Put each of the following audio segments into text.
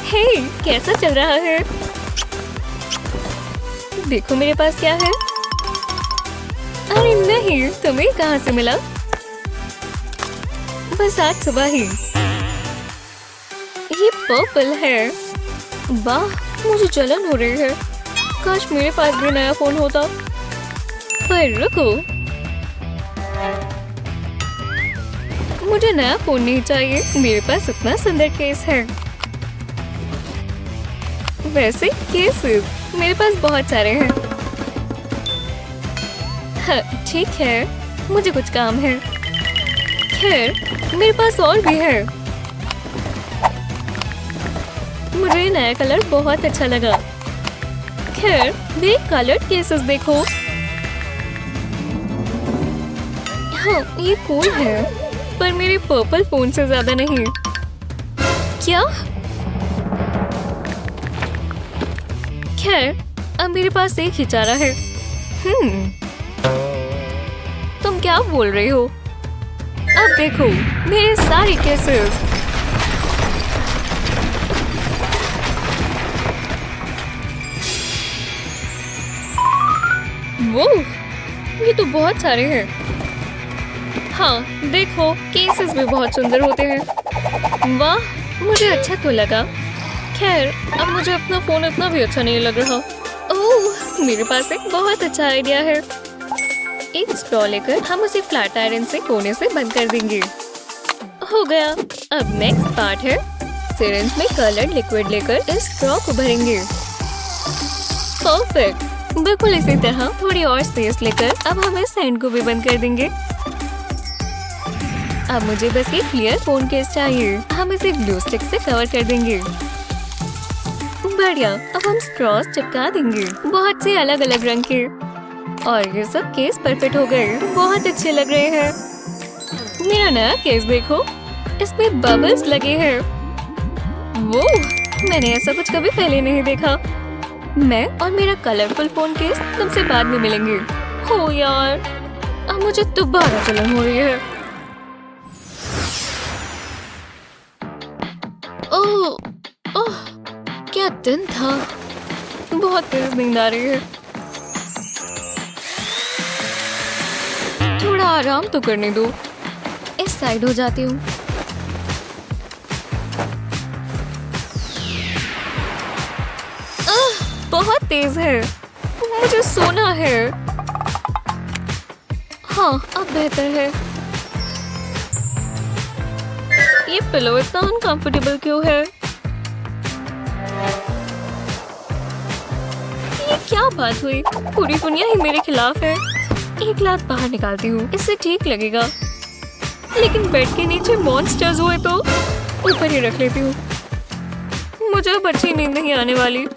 हे, कैसा चल रहा है? देखो मेरे पास क्या है। अरे नहीं, तुम्हें कहाँ से मिला? बस आज सुबह ही। ये पर्पल है। वाह, मुझे जलन हो रही है। काश मेरे पास भी नया फोन होता। पर रुको, मुझे नया फोन नहीं चाहिए। मेरे पास इतना सुंदर केस है। वैसे केसेस मेरे पास बहुत सारे हैं। हाँ, ठीक है, मुझे कुछ काम है। खैर, मेरे पास और भी है। मुझे ये नया कलर बहुत अच्छा लगा। खैर, वे कलर्ड केसेस देखो। हाँ, ये कूल है, पर मेरे पर्पल फोन से ज्यादा नहीं। क्या? खैर, अब मेरे पास एक ही चारा है। तुम क्या बोल रही हो? अब देखो मेरे सारे केसेस। वो, ये तो बहुत सारे हैं। हाँ, देखो केसेस भी बहुत सुंदर होते हैं। वाह, मुझे अच्छा तो लगा। खैर, अब मुझे अपना फोन इतना भी अच्छा नहीं लग रहा। ओह, मेरे पास एक बहुत अच्छा आइडिया है। एक स्ट्रॉ लेकर हम उसे फ्लैट आयरन से कोने से बंद कर देंगे। हो गया। अब नेक्स्ट पार्ट है, सिरिंज में कलर्ड लिक्विड लेकर इस स्ट्रॉ को भरेंगे। परफेक्ट। बिल्कुल इसी तरह थोड़ी और स्पेस लेकर अब हम इस एंड को भी बंद कर देंगे। अब मुझे बस एक क्लियर फोन केस चाहिए। हम इसे ग्लू स्टिक से कवर कर देंगे। बढ़िया, अब हम स्ट्रॉस चिपका देंगे, बहुत से अलग अलग रंग के। और ये सब केस परफेक्ट हो गए, बहुत अच्छे लग रहे हैं। मेरा नया केस देखो, इसमें बबल्स लगे हैं। वो, मैंने ऐसा कुछ कभी पहले नहीं देखा। मैं और मेरा कलरफुल फोन केस तुमसे बाद में मिलेंगे। हो यार, अब मुझे दोबारा जलन हो रही है। ओह, ओह, क्या दिन था। बहुत तेज नींद आ रही है। थोड़ा आराम तो करने दो। इस साइड हो जाती हूँ। बहुत तेज है, मुझे सोना है। हाँ, अब बेहतर है। ये पिलो इतना अनकंफर्टेबल क्यों है? ये क्या बात हुई? पूरी दुनिया ही मेरे खिलाफ है। एक लात बाहर निकालती हूँ, इससे ठीक लगेगा। लेकिन बेड के नीचे मॉन्स्टर्स हुए तो ऊपर ही रख लेती हूँ। मुझे अब अच्छी नींद नहीं आने वाली।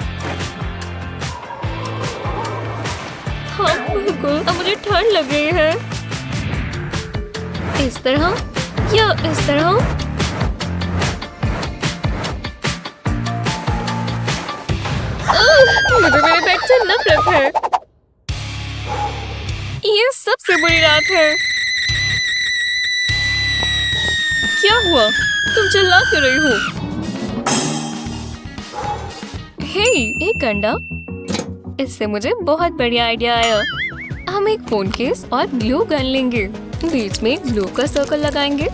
हाँ, बिल्कुल, अब मुझे ठंड लग गई है। इस तरह या इस तरह? मुझे मेरे बेड से नफरत है। ये सबसे बुरी रात है। क्या हुआ? तुम चिल्ला क्यों रही हो? हे, एक अंडा। इससे मुझे बहुत बढ़िया आइडिया आया। हम एक फोन केस और ग्लू गन लेंगे, बीच में ग्लू का सर्कल लगाएंगे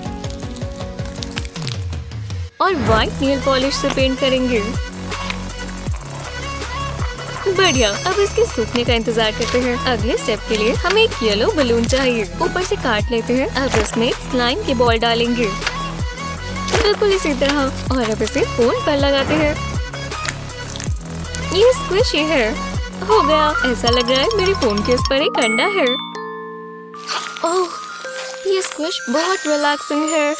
और व्हाइट नेल पॉलिश से पेंट करेंगे। बढ़िया, अब इसके सूखने का इंतजार करते हैं। अगले स्टेप के लिए हमें एक येलो बलून चाहिए। ऊपर से काट लेते हैं। अब इसमें स्लाइम की बॉल डालेंगे, बिल्कुल इसी तरह। और अब इसे फोन पर लगाते हैं। ये स्क्विशी है। हो गया, ऐसा लग रहा है मेरे फोन केस पर एक अंडा है। ओह, ये स्क्विश बहुत रिलैक्सिंग है।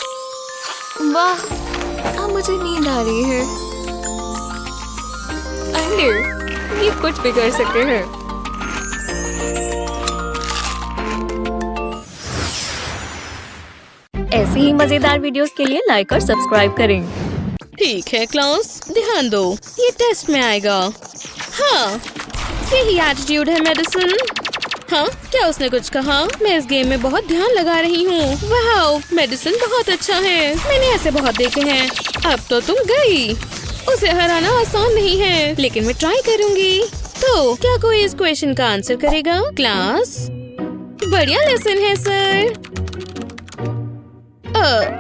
वाह, अब मुझे नींद आ रही है। अंडे, ये कुछ भी कर सकते हैं। ऐसी ही मजेदार वीडियोस के लिए लाइक और सब्सक्राइब करें। ठीक है क्लास, ध्यान दो, ये टेस्ट में आएगा। हाँ, यही एटीट्यूड है मेडिसिन। हाँ, क्या उसने कुछ कहा? मैं इस गेम में बहुत ध्यान लगा रही हूँ। वाह, मेडिसिन बहुत अच्छा है। मैंने ऐसे बहुत देखे हैं। अब तो तुम गई। उसे हराना आसान नहीं है, लेकिन मैं ट्राई करूंगी। तो क्या कोई इस क्वेश्चन का आंसर करेगा? क्लास, बढ़िया लेसन है सर।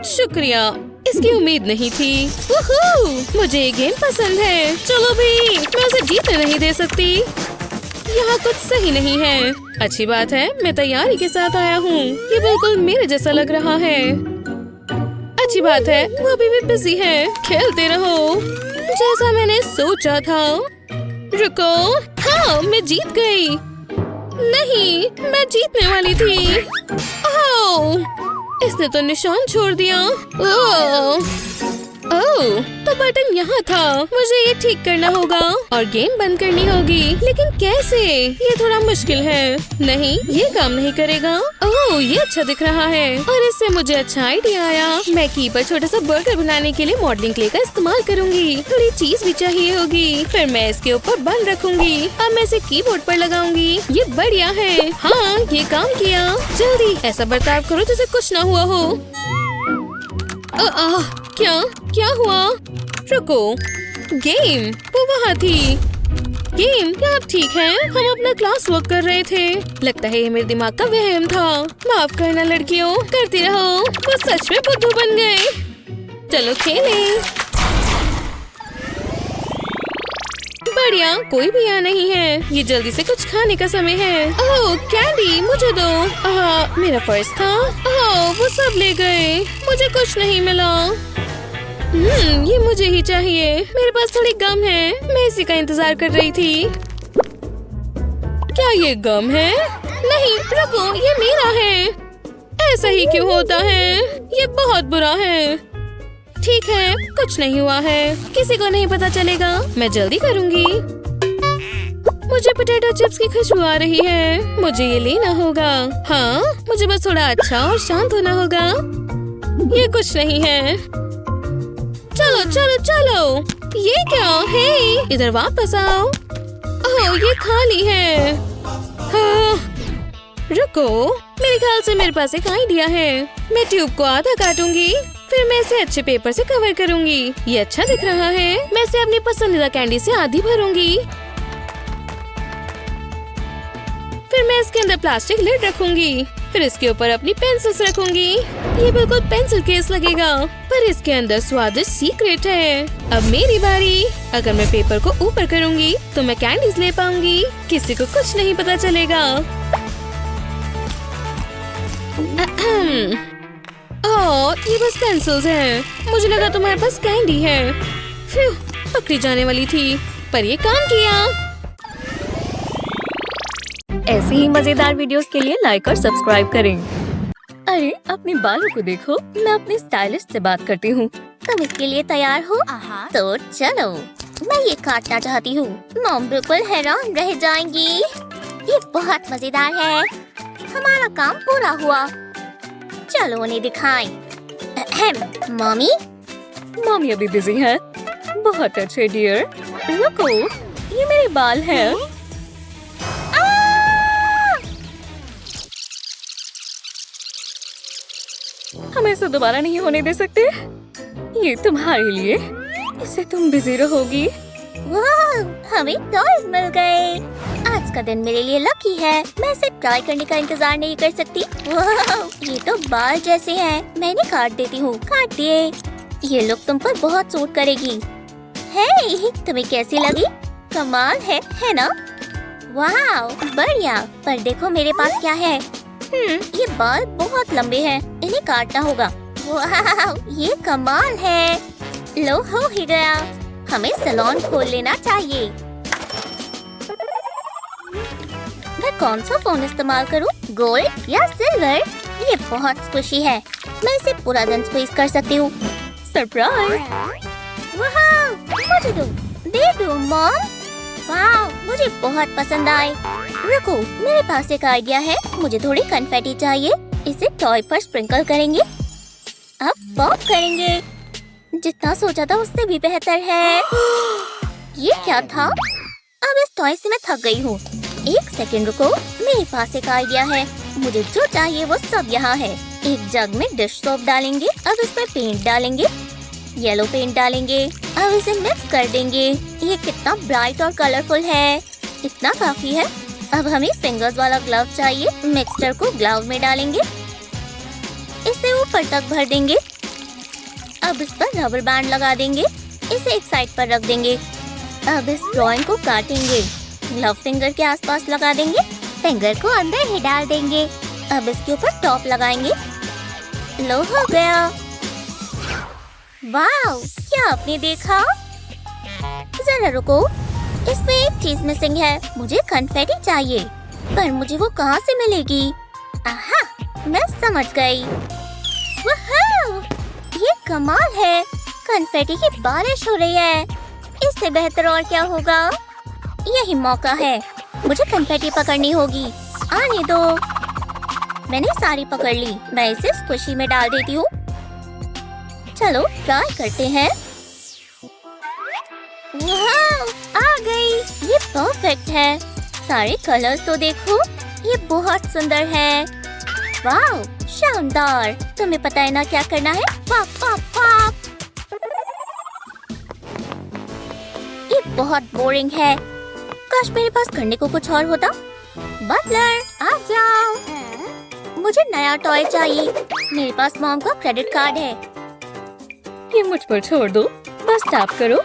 शुक्रिया, इसकी उम्मीद नहीं थी। वूहू, मुझे ये गेम पसंद है। चलो भी, मैं उसे जीतने नहीं दे सकती। यहाँ कुछ सही नहीं है। अच्छी बात है, मैं तैयारी के साथ आया हूँ। ये बिल्कुल मेरे जैसा लग रहा है। अच्छी बात है, वो अभी भी बिजी है। खेलते रहो। जैसा मैंने सोचा था। रुको, हाँ, मैं जीत गई। नहीं, मैं जीतने वाली थी। ओह, इसने तो निशान छोड़ दिया। ओह, तो बटन यहाँ था। मुझे ये ठीक करना होगा और गेम बंद करनी होगी। लेकिन कैसे? ये थोड़ा मुश्किल है। नहीं, ये काम नहीं करेगा। ओह, ये अच्छा दिख रहा है और इससे मुझे अच्छा आइडिया आया। मैं की पर छोटा सा बर्गर बनाने के लिए मॉडलिंग क्ले का इस्तेमाल करूंगी। थोड़ी चीज भी चाहिए होगी। फिर मैं इसके ऊपर बन रखूंगी। अब मैं इसे कीबोर्ड पर लगाऊंगी। ये बढ़िया है। हाँ, ये काम किया। जल्दी ऐसा बर्ताव करो जैसे कुछ ना हुआ हो। क्या हुआ? रुको, गेम वो वहाँ थी। गेम, क्या आप ठीक हैं? हम अपना क्लास वर्क कर रहे थे। लगता है ये मेरे दिमाग का वहम था। माफ करना लड़कियों, करती रहो। वो सच में बुद्धू बन गए। चलो खेलें। बढ़िया, कोई भी यहाँ नहीं है। ये जल्दी से कुछ खाने का समय है। ओह, कैंडी, मुझे दो। मेरा पर्स था। ओह, वो सब ले गए। मुझे कुछ नहीं मिला। ये मुझे ही चाहिए। मेरे पास थोड़ी गम है। मैं इसी का इंतजार कर रही थी। क्या ये गम है? नहीं, रुको, ये मेरा है। ऐसा ही क्यों होता है? ये बहुत बुरा है। ठीक है, कुछ नहीं हुआ है। किसी को नहीं पता चलेगा। मैं जल्दी करूंगी। मुझे पोटैटो चिप्स की खुशबू आ रही है। मुझे ये लेना होगा। हाँ, मुझे बस थोड़ा अच्छा और शांत होना होगा। ये कुछ नहीं है। चलो चलो चलो। ये क्या है? इधर वापस आओ। ओह, ये खाली है। हाँ, रुको, मेरे ख्याल से मेरे पास एक आइडिया है। मैं ट्यूब को आधा काटूंगी। फिर मैं इसे अच्छे पेपर से कवर करूंगी। ये अच्छा दिख रहा है। मैं इसे अपनी पसंदीदा कैंडी से आधी भरूंगी। फिर मैं इसके अंदर प्लास्टिक लिड रखूंगी। फिर इसके ऊपर अपनी पेंसिल्स रखूंगी। ये बिल्कुल पेंसिल केस लगेगा, पर इसके अंदर स्वादिष्ट सीक्रेट है। अब मेरी बारी। अगर मैं पेपर को ऊपर करूंगी तो मैं कैंडीज ले पाऊंगी। किसी को कुछ नहीं पता चलेगा। ओह, ये बस पेंसिल्स हैं। मुझे लगा तुम्हारे पास कैंडी है। फिर पकड़ी जाने वाली थी, पर ये काम किया। ऐसे ही मजेदार वीडियोस के लिए लाइक और सब्सक्राइब करें। अरे, अपने बालों को देखो। मैं अपने स्टाइलिस्ट से बात करती हूँ। तुम इसके लिए तैयार हो? तो चलो। मैं ये काटना चाहती हूँ। मॉम बिल्कुल हैरान रह जाएंगी। ये बहुत मजेदार है। हमारा काम पूरा हुआ। चलो उन्हें दिखाएं। मम्मी? मम्मी अभी बिजी है। बहुत अच्छे डियर। रुको, ये मेरे बाल हैं। हम ऐसा दोबारा नहीं होने दे सकते। ये तुम्हारे लिए। इससे तुम बिजी रहोगी। वाह, हमें टॉयज मिल गए। आज का दिन मेरे लिए लकी है। मैं इसे ट्राई करने का इंतजार नहीं कर सकती। वाह, ये तो बाल जैसे हैं। मैं इन्हें काट देती हूँ। काट दिए। ये लुक तुम पर बहुत सूट करेगी। हे, तुम्हें कैसी लगी? कमाल है ना? वाह, बढ़िया। पर देखो मेरे पास क्या है। ये बाल बहुत लंबे हैं। इन्हें काटना होगा। वाह, ये कमाल है। लो, हो ही गया। हमें सैलून खोल लेना चाहिए। मैं कौन सा फोन इस्तेमाल करूं? गोल्ड या सिल्वर? ये बहुत स्क्विशी है। मैं इसे पूरा दिन स्क्वीज कर सकती हूँ। सरप्राइज। वाह, मुझे दे दो मॉम। वाह, मुझे बहुत पसंद आए। रुको, मेरे पास एक आइडिया है। मुझे थोड़ी कन्फेटी चाहिए। इसे टॉय पर स्प्रिंकल करेंगे। अब पॉप करेंगे। जितना सोचा था उससे भी बेहतर है। ये क्या था? अब इस टॉय से मैं थक गई हूँ। एक सेकंड रुको, मेरे पास एक आइडिया है। मुझे जो चाहिए वो सब यहाँ है। एक जग में डिश सोप डालेंगे। अब इसमें पेंट डालेंगे। येलो पेंट डालेंगे। अब इसे मिक्स कर देंगे। ये कितना ब्राइट और कलरफुल है। इतना काफी है। अब हमें फिंगर्स वाला ग्लव चाहिए। मिक्सचर को ग्लव में डालेंगे। इसे ऊपर तक भर देंगे। अब इस पर रबर बैंड लगा देंगे। इसे एक साइड पर रख देंगे। अब इस ड्राइंग को काटेंगे। ग्लव फिंगर के आसपास लगा देंगे। फिंगर को अंदर ही डाल देंगे। अब इसके ऊपर टॉप लगाएंगे। लो हो गया। वाव, क्या आपने देखा? जरा रुको, इसमें एक चीज मिसिंग है। मुझे कन्फेटी चाहिए, पर मुझे वो कहाँ से मिलेगी? आहा, मैं समझ गई। वाह, ये कमाल है। कन्फेटी की बारिश हो रही है। इससे बेहतर और क्या होगा? यही मौका है। मुझे कन्फेटी पकड़नी होगी। आने दो। मैंने सारी पकड़ ली। मैं इसे स्क्विशी में डाल देती हूँ। चलो ट्राई करते हैं। वाह, आ गई। ये परफेक्ट है। सारे कलर्स तो देखो, ये बहुत सुंदर है। वाह, शानदार। तुम्हें पता है ना क्या करना है? पाप पाप पाप। ये बहुत बोरिंग है। काश मेरे पास करने को कुछ और होता। बटलर, आ जाओ। मुझे नया टॉय चाहिए। मेरे पास मॉम का क्रेडिट कार्ड है। ये मुझ पर छोड़ दो, बस टैप करो।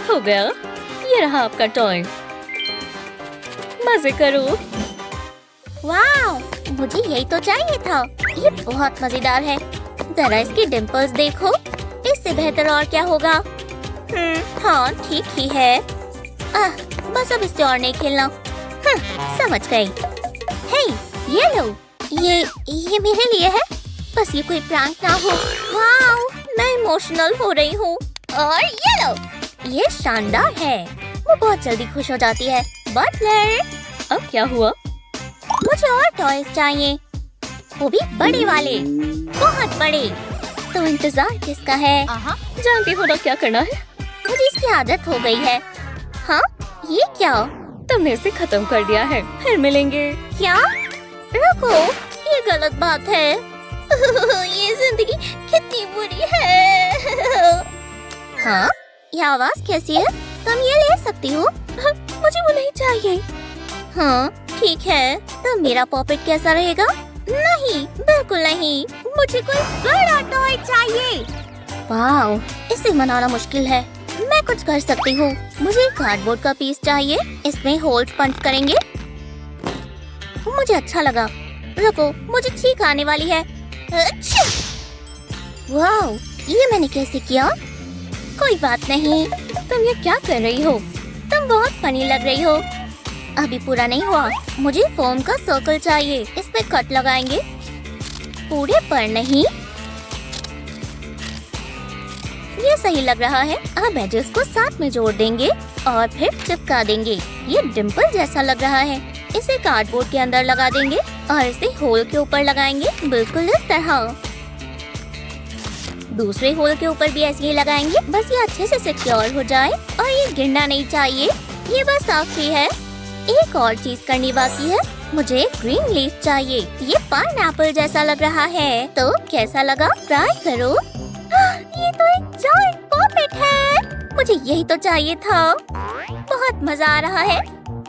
हो गया, ये रहा आपका टॉय। मजे करो। वाह, मुझे यही तो चाहिए था। ये बहुत मजेदार है। जरा इसकी डिम्पल्स देखो। इससे बेहतर और क्या होगा? हाँ, ठीक ही है। बस अब इससे और नहीं खेलना। समझ गई। हे, ये लो। ये मेरे लिए है। बस ये कोई प्रैंक ना हो। वाओ, मैं इमोशनल हो रही हूँ। और ये लो, ये शानदार है। वो बहुत जल्दी खुश हो जाती है। बटलर, अब क्या हुआ? मुझे और टॉयज चाहिए, वो भी बड़े वाले, बहुत बड़े। तो इंतजार किसका है? जानती हो ना क्या करना है? मुझे इसकी आदत हो गई है। हाँ, ये क्या? तुमने इसे खत्म कर दिया है। फिर मिलेंगे। क्या? रुको, ये गलत बात है। ये जिंदगी कितनी बुरी है। हाँ, ये आवाज कैसी है? तुम ये ले सकती हो? मुझे वो नहीं चाहिए। हाँ, ठीक है। तो मेरा पॉपेट कैसा रहेगा? नहीं, बिल्कुल नहीं। मुझे कोई बड़ा टॉय चाहिए। वाओ, इसे मनाना मुश्किल है। मैं कुछ कर सकती हूँ। मुझे कार्डबोर्ड का पीस चाहिए। इसमें होल्स पंच करेंगे। मुझे अच्छा लगा। रुको, मुझे छींक आने वाली है। अच्छा! वाओ, ये मैंने कैसे किया? कोई बात नहीं। तुम ये क्या कर रही हो? तुम बहुत फनी लग रही हो। अभी पूरा नहीं हुआ। मुझे फोम का सर्कल चाहिए। इस पे कट लगाएंगे। पूरे पर नहीं। ये सही लग रहा है। अब एजेस को साथ में जोड़ देंगे और फिर चिपका देंगे। ये डिम्पल जैसा लग रहा है। इसे कार्डबोर्ड के अंदर लगा देंगे और इसे होल के ऊपर लगाएंगे, बिल्कुल इस तरह। दूसरे होल के ऊपर भी ऐसे ही लगाएंगे। बस ये अच्छे से सिक्योर हो जाए। और ये गिरना नहीं चाहिए। ये बस आखिरी है। एक और चीज करनी बाकी है। मुझे ग्रीन लीफ चाहिए। ये पाइनएप्पल जैसा लग रहा है। तो कैसा लगा? ट्राई करो। ये तो एक जायंट पॉपेट है। मुझे यही तो चाहिए था। बहुत मजा आ रहा है।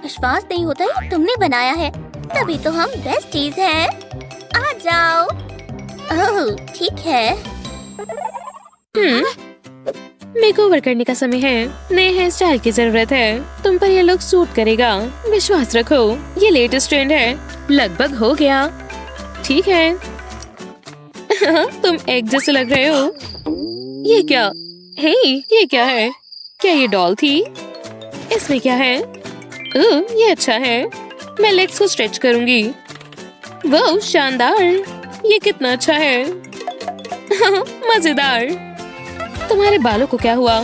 विश्वास नहीं होता ये तुमने बनाया है। तभी तो हम बेस्टीज हैं। आ जाओ। ओह, ठीक है। मेकओवर करने का समय है। नए हेयर स्टाइल की जरूरत है। तुम पर ये लुक सूट करेगा। विश्वास रखो, ये लेटेस्ट ट्रेंड है। लगभग हो गया। ठीक है। तुम एक जैसे लग रहे हो। ये क्या? हे, ये क्या है? क्या ये डॉल थी? इसमें क्या है? ये अच्छा है। मैं लेग्स को स्ट्रेच करूंगी। वाह, शानदार। ये कितना अच्छा है। मजेदार। तुम्हारे बालों को क्या हुआ?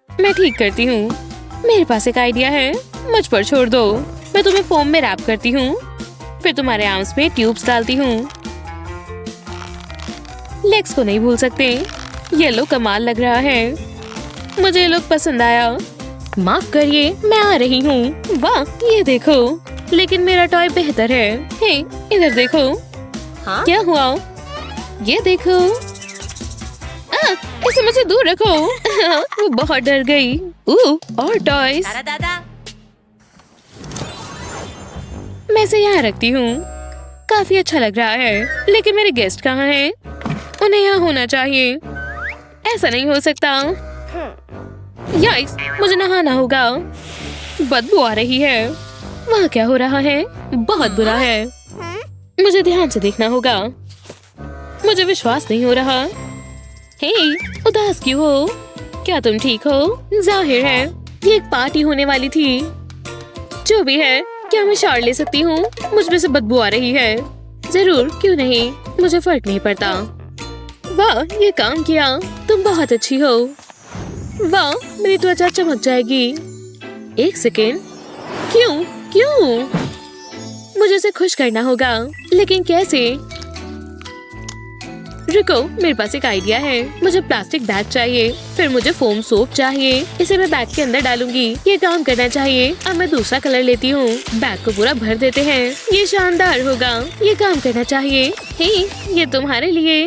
मैं ठीक करती हूँ। मेरे पास एक आइडिया है। मुझ पर छोड़ दो। मैं तुम्हें फोम में रैप करती हूँ। फिर तुम्हारे आर्म्स में ट्यूब्स डालती हूँ। लेग्स को नहीं भूल सकते। ये लुक कमाल लग रहा है। मुझे लुक पसंद आया। माफ करिए, मैं आ रही हूँ। वाह, ये देखो। लेकिन मेरा टॉय बेहतर है। हे, इधर देखो। हाँ? क्या हुआ? ये देखो। इसे मुझे दूर रखो। वो बहुत डर गई। और टॉयज। मैं इसे यहाँ रखती हूँ। काफी अच्छा लग रहा है, लेकिन मेरे गेस्ट कहाँ हैं? उन्हें यहाँ होना चाहिए। ऐसा नहीं हो सकता। याइस, मुझे नहाना होगा। बदबू आ रही है। वहाँ क्या हो रहा है? बहुत बुरा है। मुझे ध्यान से देखना होगा। मुझे विश्वास नहीं हो रहा। हे, उदास क्यों हो? क्या तुम ठीक हो? जाहिर है ये एक पार्टी होने वाली थी। जो भी है, क्या मैं शावर ले सकती हूँ? मुझ में से बदबू आ रही है। जरूर, क्यों नहीं, मुझे फर्क नहीं पड़ता। वाह, ये काम किया। तुम बहुत अच्छी हो। वाह, मेरी त्वचा चमक जाएगी। एक सेकेंड। क्यों? मुझे इसे खुश करना होगा, लेकिन कैसे? रुको, मेरे पास एक आइडिया है। मुझे प्लास्टिक बैग चाहिए, फिर मुझे फोम सोप चाहिए। इसे मैं बैग के अंदर डालूंगी। ये काम करना चाहिए। अब मैं दूसरा कलर लेती हूँ। बैग को पूरा भर देते हैं। ये शानदार होगा। ये काम करना चाहिए। हे, ये तुम्हारे लिए।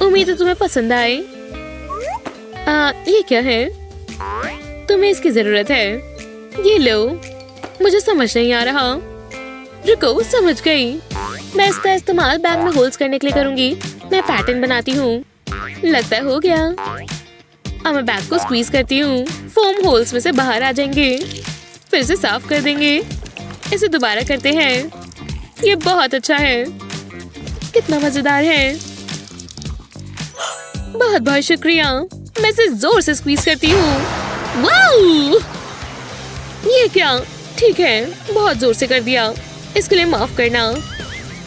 उम्मीद है तुम्हें पसंद आए। ये क्या है? तुम्हें इसकी जरूरत है। ये लो। मुझे समझ नहीं आ रहा। रुको, समझ गई। मैं इसका इस्तेमाल बैग में होल्स करने के लिए करूंगी। मैं पैटर्न बनाती हूँ। लगता है हो गया। अब मैं बैग को स्क्वीज करती हूँ। फोम होल्स में से बाहर आ जाएंगे। फिर से साफ कर देंगे। इसे दोबारा करते हैं। ये बहुत अच्छा है। कितना मजेदार है। बहुत बहुत शुक्रिया। मैं इसे जोर से स्क्वीज करती हूँ। वाओ! ये क्या? ठीक है, बहुत जोर से कर दिया। इसके लिए माफ करना।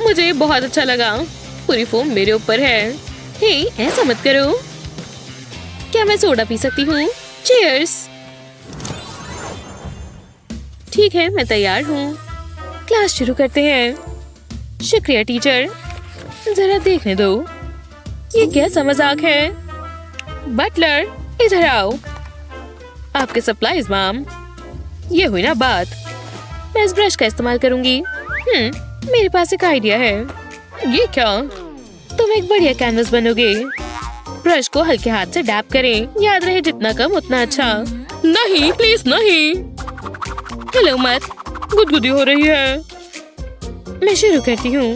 मुझे बहुत अच्छा लगा। पूरी फोम मेरे ऊपर है। हे, ऐसा मत करो। क्या मैं सोडा पी सकती हूँ? चीयर्स। ठीक है, मैं तैयार हूँ। क्लास शुरू करते हैं। शुक्रिया टीचर। जरा देखने दो। ये कैसा मजाक है? बटलर, इधर आओ। आपके सप्लाईज मैम। ये हुई ना बात। मैं इस ब्रश का इस्तेमाल करूंगी। मेरे पास एक आइडिया है। ये क्या? तुम एक बढ़िया कैनवस बनोगे। ब्रश को हल्के हाथ से डैप करें। याद रहे, जितना कम उतना अच्छा। नहीं, प्लीज नहीं। हेलो मत। गुदगुदी हो रही है। मैं शुरू करती हूँ।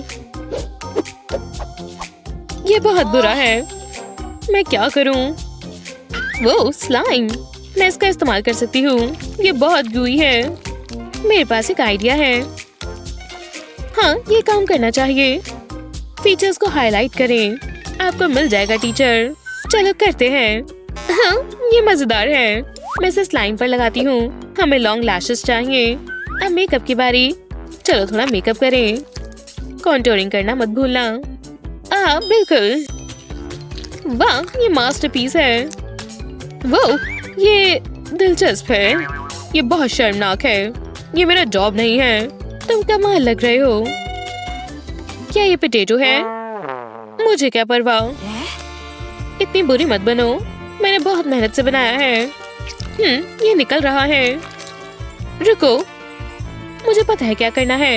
ये बहुत बुरा है। मैं क्या करूँ? वो स्लाइम। मैं इसका इस्तेमाल कर सकती हूँ। ये बहुत गूई है। मेरे पास एक आइडिया है। हाँ, ये काम करना चाहिए। फीचर्स को हाईलाइट करें। आपको मिल जाएगा टीचर। चलो करते हैं। हाँ, ये मजेदार है। मैं इसे स्लाइम पर लगाती हूँ। हमें लॉन्ग लैशेस चाहिए। अब मेकअप की बारी। चलो थोड़ा मेकअप करें। कॉन्टोरिंग करना मत भूलना। बिल्कुल। वाह, ये मास्टरपीस है। वो, ये दिलचस्प है। ये बहुत शर्मनाक है। ये मेरा जॉब नहीं है। तुम कमाल लग रहे हो। क्या ये पोटैटो है? मुझे क्या परवाह। इतनी बुरी मत बनो। मैंने बहुत मेहनत से बनाया है। ये निकल रहा है। रुको, मुझे पता है क्या करना है।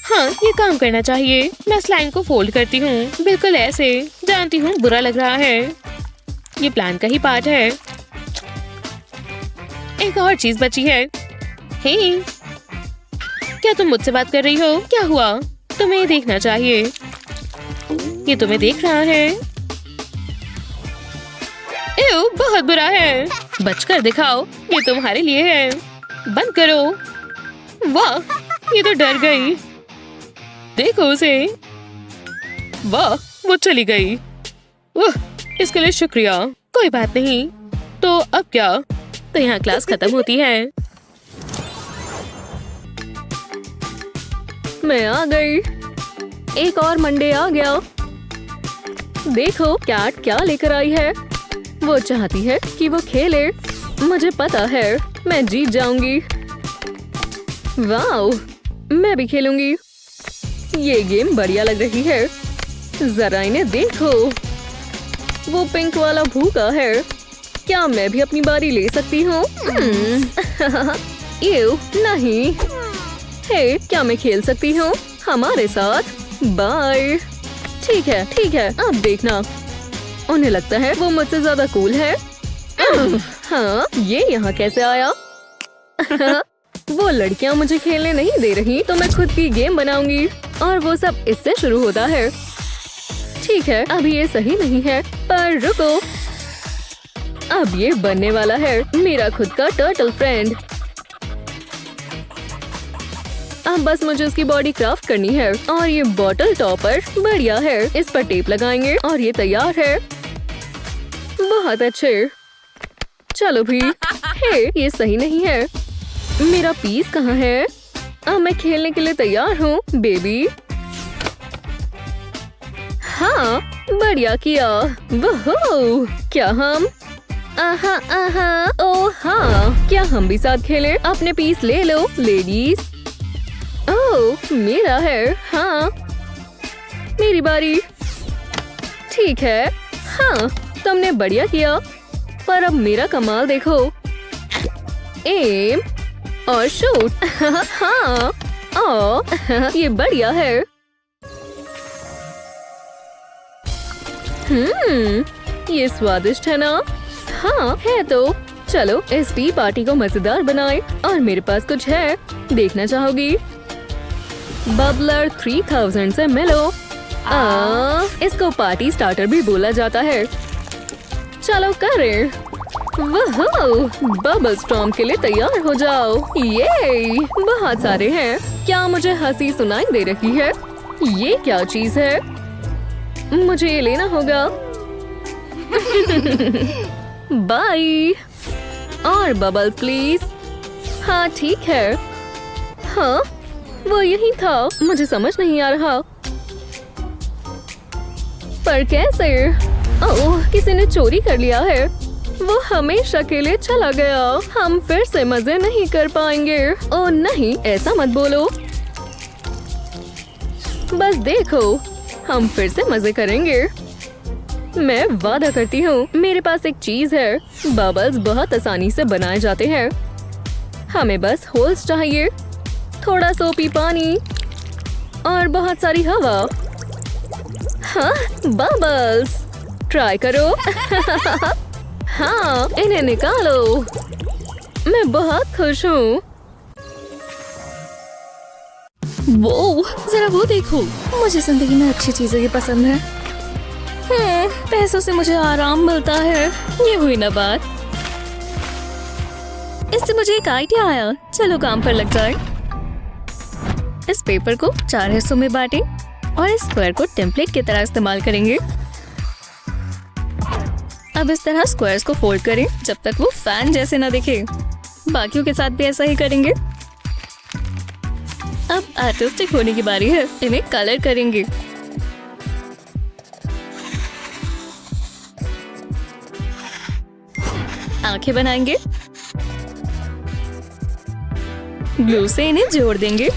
हाँ, ये काम करना चाहिए। मैं स्लाइम को फोल्ड करती हूँ। बिल्कुल ऐसे। जानती हूँ बुरा लग रहा है। ये प्लान का ही पार्ट है। एक और चीज बची है। हे, क्या तुम मुझसे बात कर रही हो? क्या हुआ? तुम्हें ये देखना चाहिए। ये तुम्हें देख रहा है। एव, बहुत बुरा है। बचकर दिखाओ। ये तुम्हारे लिए है। बंद करो। वाह, ये तो डर गई। देखो उसे। वाह, वो चली गई। इसके लिए शुक्रिया। कोई बात नहीं। तो अब क्या? तो यहाँ क्लास खत्म होती है। मैं आ गई। एक और मंडे आ गया। देखो कैट क्या लेकर आई है। वो चाहती है कि वो खेले। मुझे पता है मैं जीत जाऊंगी। वाओ, मैं भी खेलूंगी। ये गेम बढ़िया लग रही है। जरा इन्हें देखो। वो पिंक वाला भूखा है। क्या मैं भी अपनी बारी ले सकती हूँ? नहीं। हे, क्या मैं खेल सकती हूँ हमारे साथ? बाय। ठीक है, अब देखना। उन्हें लगता है वो मुझसे ज्यादा कूल है। हाँ, ये यहाँ कैसे आया? वो लड़कियाँ मुझे खेलने नहीं दे रही तो मैं खुद की गेम बनाऊंगी और वो सब इससे शुरू होता है। ठीक है, अभी ये सही नहीं है, पर रुको, अब ये बनने वाला है मेरा खुद का टर्टल फ्रेंड। अब बस मुझे उसकी बॉडी क्राफ्ट करनी है और ये बॉटल टॉपर बढ़िया है। इस पर टेप लगाएंगे और ये तैयार है। बहुत अच्छे। चलो भी। हे, ये सही नहीं है। मेरा पीस कहाँ है? अब मैं खेलने के लिए तैयार हूँ बेबी। हाँ, बढ़िया किया। वोहो, क्या हम? आहा आहा, ओ हाँ, क्या हम भी साथ खेलें? अपने पीस ले लो लेडीज। ओह, मेरा है। हाँ, मेरी बारी। ठीक है। हाँ, तुमने बढ़िया किया, पर अब मेरा कमाल देखो। एम और शूट। हाँ, ओ, ये बढ़िया है। ये स्वादिष्ट है ना? हाँ, है तो। चलो इस टी पार्टी को मजेदार बनाएं। और मेरे पास कुछ है, देखना चाहोगी? बबलर 3000 से मिलो। इसको पार्टी स्टार्टर भी बोला जाता है। चलो करें। बबल स्टॉर्म के लिए तैयार हो जाओ। ये बहुत सारे हैं। क्या मुझे हंसी सुनाई दे रही है? ये क्या चीज है? मुझे ये लेना होगा। बाय। और बबल प्लीज। हाँ ठीक है। हाँ, वो यही था। मुझे समझ नहीं आ रहा। पर कैसे? ओह, किसी ने चोरी कर लिया है। वो हमेशा के लिए चला गया। हम फिर से मजे नहीं कर पाएंगे। ओह नहीं, ऐसा मत बोलो। बस देखो, हम फिर से मजे करेंगे। मैं वादा करती हूँ। मेरे पास एक चीज है। बबल्स बहुत आसानी से बनाए जाते हैं। हमें बस होल्स चाहिए, थोड़ा सोपी पानी और बहुत सारी हवा। हाँ, बबल्स ट्राई करो। हाँ, इन्हें निकालो। मैं बहुत खुश हूँ। वो जरा वो देखो। मुझे जिंदगी में अच्छी चीजें ही पसंद है। पैसों से मुझे आराम मिलता है। ये हुई ना बात। इससे मुझे एक आइडिया आया। चलो काम पर लग जाए। इस पेपर को 4 हिस्सों में बांटें और इस स्क्वायर को टेम्पलेट की तरह इस्तेमाल करेंगे। अब इस तरह स्क्वायर्स को फोल्ड करें जब तक वो फैन जैसे ना दिखे। बाकियों के साथ भी ऐसा ही करेंगे। अब आर्टिस्टिक होने की बारी है। इन्हें कलर करेंगे। आंखें बनाएंगे। ग्लू से इन्हें जोड़ देंगे।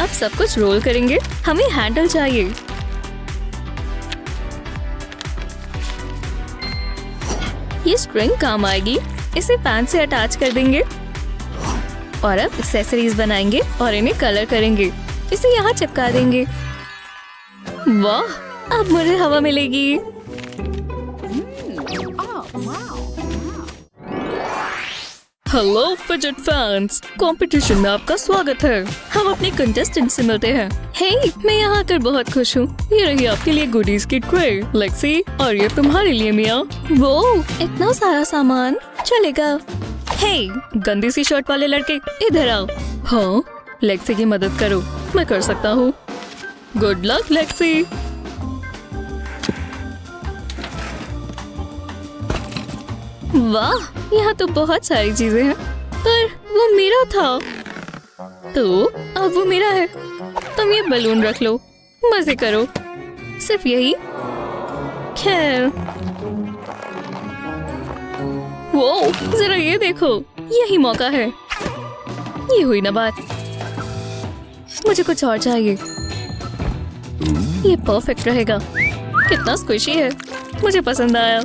अब सब कुछ रोल करेंगे। हमें हैंडल चाहिए। ये स्ट्रिंग काम आएगी। इसे फैन से अटैच कर देंगे और अब एक्सेसरीज बनाएंगे और इन्हें कलर करेंगे। इसे यहाँ चिपका देंगे। वाह, अब मुझे हवा मिलेगी। हेलो फिजेट फैंस, कंपटीशन में आपका स्वागत है। हम अपने कंटेस्टेंट से मिलते हैं। हे, मैं यहाँ आकर बहुत खुश हूँ। ये रही आपके लिए गुडीज की ट्रे लेक्सी, और ये तुम्हारे लिए मिया। वो इतना सारा सामान चलेगा। हे, गंदी सी शर्ट वाले लड़के, इधर आओ। हाँ, लेक्सी की मदद करो। मैं कर सकता हूँ। Good luck Lexi. वाह, यहाँ तो बहुत सारी चीजें हैं, पर वो मेरा था तो अब वो मेरा है। तुम ये बलून रख लो, मजे करो। सिर्फ यही। खैर, वो जरा ये देखो, यही मौका है। ये हुई ना बात। मुझे कुछ और चाहिए। ये परफेक्ट रहेगा। कितना स्क्विशी है, मुझे पसंद आया।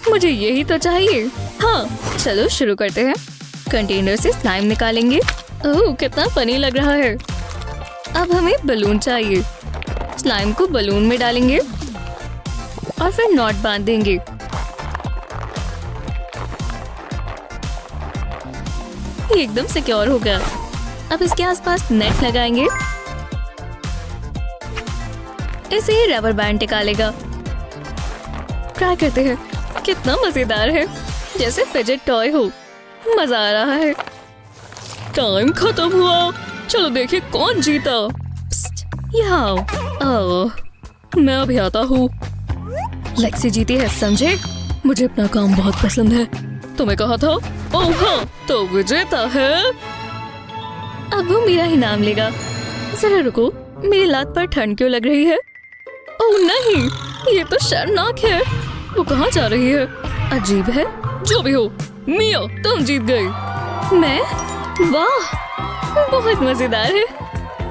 मुझे यही तो चाहिए। हाँ, चलो शुरू करते हैं। कंटेनर से स्लाइम निकालेंगे। ओह, कितना फनी लग रहा है। अब हमें बलून चाहिए। स्लाइम को बलून में डालेंगे और फिर नॉट बांध देंगे। ये एकदम सिक्योर हो गया। अब इसके आसपास नेट लगाएंगे। इसे ही रबर बैंड टिका लेगा। ट्राई करते हैं। कितना मजेदार है, जैसे फिजेट टॉय हो। मजा आ रहा है। टाइम खत्म हुआ। चलो देखिए कौन जीता। यहाँ आओ। मैं अभी आता हूँ। लेक्सी जीती है, समझे? मुझे अपना काम बहुत पसंद है। तुम्हें कहा था। ओह हाँ, तो विजेता है। अब वो मेरा ही नाम लेगा। जरा रुको, मेरी लात पर ठंड क्यों लग रही है? ओह नहीं, ये तो शर्मनाक है। वो कहाँ जा रही है? अजीब है। जो भी हो, मिया तुम जीत गई। मैं? वाह, बहुत मजेदार है।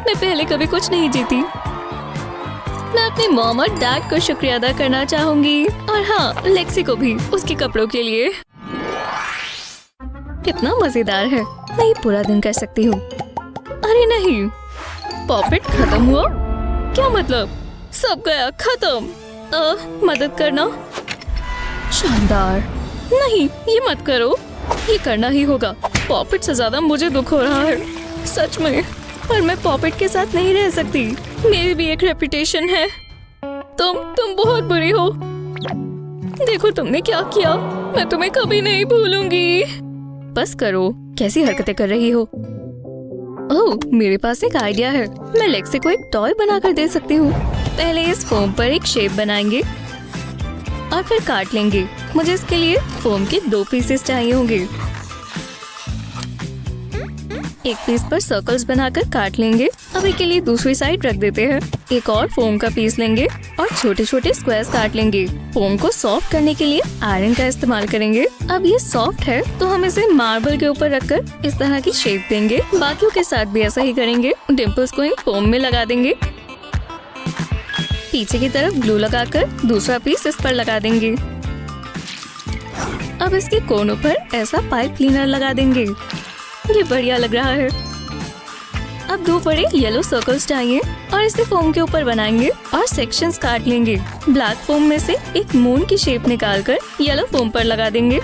मैं पहले कभी कुछ नहीं जीती। मैं अपनी मॉम और डैड को शुक्रिया अदा करना चाहूंगी, और हाँ, लेक्सी को भी उसके कपड़ों के लिए। कितना मजेदार है। मैं ये पूरा दिन कर सकती हूँ। अरे नहीं, पॉपेट खत्म हुआ। क्या मतलब? सब गया, खत्म। मदद करना। शानदार। नहीं, ये मत करो। ये करना ही होगा। पॉपेट से ज्यादा मुझे दुख हो रहा है, सच में। पर मैं पॉपेट के साथ नहीं रह सकती। मेरी भी एक रेपुटेशन है। तुम बहुत बुरी हो। देखो तुमने क्या किया। मैं तुम्हें कभी नहीं भूलूंगी। बस करो, कैसी हरकतें कर रही हो। ओह, मेरे पास एक आइडिया है। मैं लेक्सी को एक टॉय बनाकर दे सकती हूँ। पहले इस फोम पर एक शेप बनाएंगे और फिर काट लेंगे। मुझे इसके लिए फोम के 2 पीसेस चाहिए होंगे। एक पीस पर सर्कल्स बनाकर काट लेंगे। अभी के लिए दूसरी साइड रख देते हैं। एक और फोम का पीस लेंगे और छोटे छोटे स्क्वायर्स काट लेंगे। फोम को सॉफ्ट करने के लिए आयरन का इस्तेमाल करेंगे। अब ये सॉफ्ट है तो हम इसे मार्बल के ऊपर रखकर इस तरह की शेप देंगे। बाकियों के साथ भी ऐसा ही करेंगे। डिम्पल्स को इन फोम में लगा देंगे। पीछे की तरफ ग्लू लगाकर दूसरा पीस इस पर लगा देंगे। अब इसके कोनों पर ऐसा पाइप क्लीनर लगा देंगे। ये बढ़िया लग रहा है। अब 2 बड़े येलो सर्कल्स चाहिए और इसे फोम के ऊपर बनाएंगे और सेक्शंस काट लेंगे। ब्लैक फोम में से एक मून की शेप निकालकर येलो फोम पर लगा देंगे।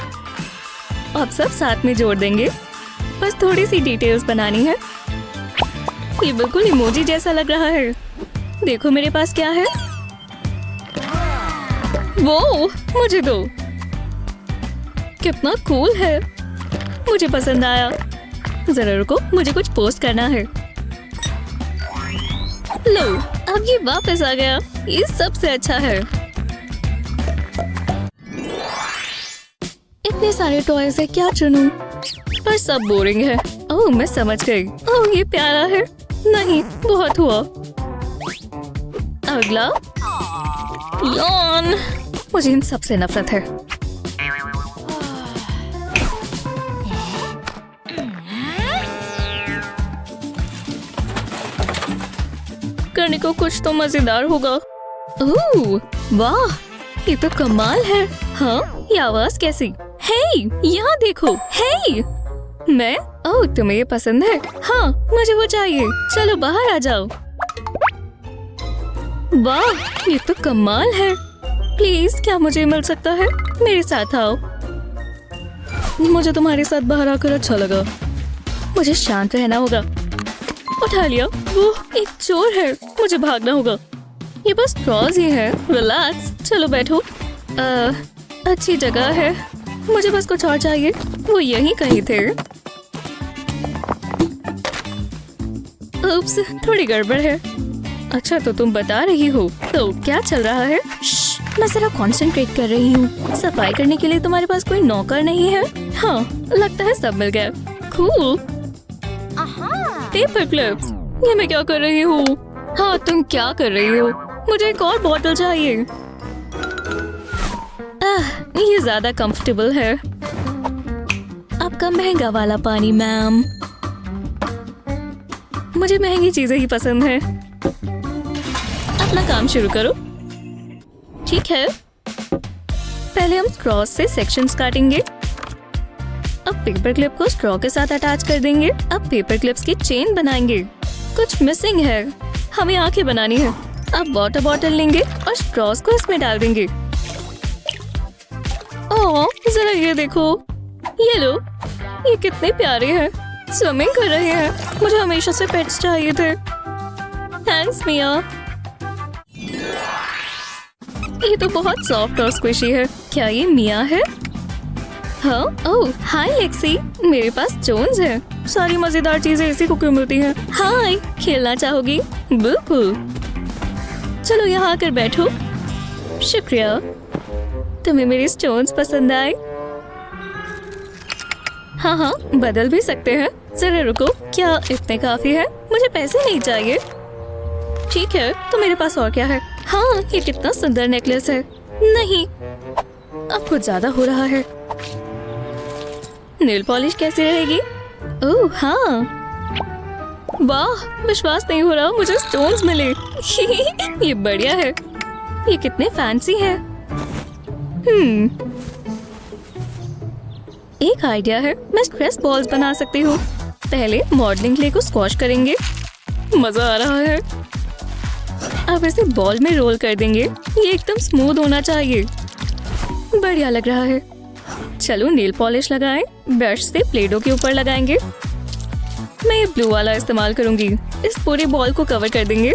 अब सब साथ में जोड़ देंगे। बस थोड़ी सी डिटेल्स बनानी है। ये बिल्कुल इमोजी जैसा लग रहा है। देखो मेरे पास क्या है। वो मुझे दो। कितना कूल है, मुझे पसंद आया। जरा रुको, मुझे कुछ पोस्ट करना है। लो, अब ये वापस आ गया। ये सबसे अच्छा है। इतने सारे टॉयज है, क्या चुनूं? पर सब बोरिंग है। ओह, मैं समझ गई। ओह, ये प्यारा है। नहीं, बहुत हुआ। अगला। यॉन। मुझे इन सबसे नफरत है। करने को कुछ तो मजेदार होगा। ओह, वाह, ये तो कमाल है। हाँ, ये आवाज कैसी? हे, यहाँ देखो। हे, मैं? ओह, तुम्हें ये पसंद है? हाँ, मुझे वो चाहिए। चलो बाहर आ जाओ। वाह, ये तो कमाल है। प्लीज, क्या मुझे मिल सकता है? मेरे साथ आओ। मुझे तुम्हारे साथ बाहर आकर अच्छा लगा। मुझे शांत रहना होगा। उठा लिया। वो एक चोर है। मुझे भागना होगा। ये बस क्रॉस ही है। रिलैक्स। चलो बैठो। अच्छी जगह है। मुझे बस कुछ और चाहिए। वो यहीं कहीं थे। उप्स, थोड़ी गड़बड़ है। अच्छा, तो तुम बता रही हो। तो क्या चल रहा है? मैं जरा कंसंट्रेट कर रही हूँ। सफाई करने के लिए तुम्हारे पास कोई नौकर नहीं है? हाँ, लगता है सब मिल गया। कूल। Paper clips. ये मैं क्या कर रही हूँ? हाँ, तुम क्या कर रही हो? मुझे एक और बॉटल चाहिए। ये ज्यादा कंफर्टेबल है। आपका महंगा वाला पानी, मैम। मुझे महंगी चीजें ही पसंद है। अपना काम शुरू करो। ठीक है। पहले हम स्ट्रॉ से सेक्शंस काटेंगे। अब पेपर क्लिप को स्ट्रॉ के साथ अटैच कर देंगे। अब पेपर क्लिप्स की चेन बनाएंगे। कुछ मिसिंग है। हमें आंखें बनानी है। अब वाटर बॉटल लेंगे और स्ट्रॉस को इसमें डाल देंगे। ओह, जरा ये देखो, ये लो, ये कितने प्यारे हैं, स्विमिंग कर रहे हैं। मुझे हमेशा से पेट्स चाहिए थे। थैंक्स मिया। ये तो बहुत सॉफ्ट और स्क्विशी है। क्या ये मिया है? हाँ, ओह हाय लेक्सी, मेरे पास जोन्स है। सारी मजेदार चीजें इसी को क्यों मिलती हैं? हाय, खेलना चाहोगी? बिल्कुल, चलो यहाँ आकर बैठो। शुक्रिया, तुम्हें मेरी स्टोन्स पसंद आए? हाँ हाँ, बदल भी सकते हैं। जरा रुको, क्या इतने काफी है? मुझे पैसे नहीं चाहिए। ठीक है, तो मेरे पास और क्या है? हाँ, ये कितना सुंदर नेकलेस है। नहीं, अब कुछ ज्यादा हो रहा है। नेल पॉलिश कैसी रहेगी? ओह हाँ, वाह, विश्वास नहीं हो रहा, मुझे स्टोन्स मिले। ये बढ़िया है। ये कितने फैंसी है। एक आइडिया है, मैं स्ट्रेस बॉल्स बना सकती हूँ। पहले मॉडलिंग क्ले को स्क्वॉश करेंगे। मजा आ रहा है। अब इसे बॉल में रोल कर देंगे। ये एकदम स्मूथ होना चाहिए। बढ़िया लग रहा है। चलो नेल पॉलिश लगाएं। ब्रश से प्लेडो के ऊपर लगाएंगे। मैं ये ब्लू वाला इस्तेमाल करूंगी। इस पूरे बॉल को कवर कर देंगे,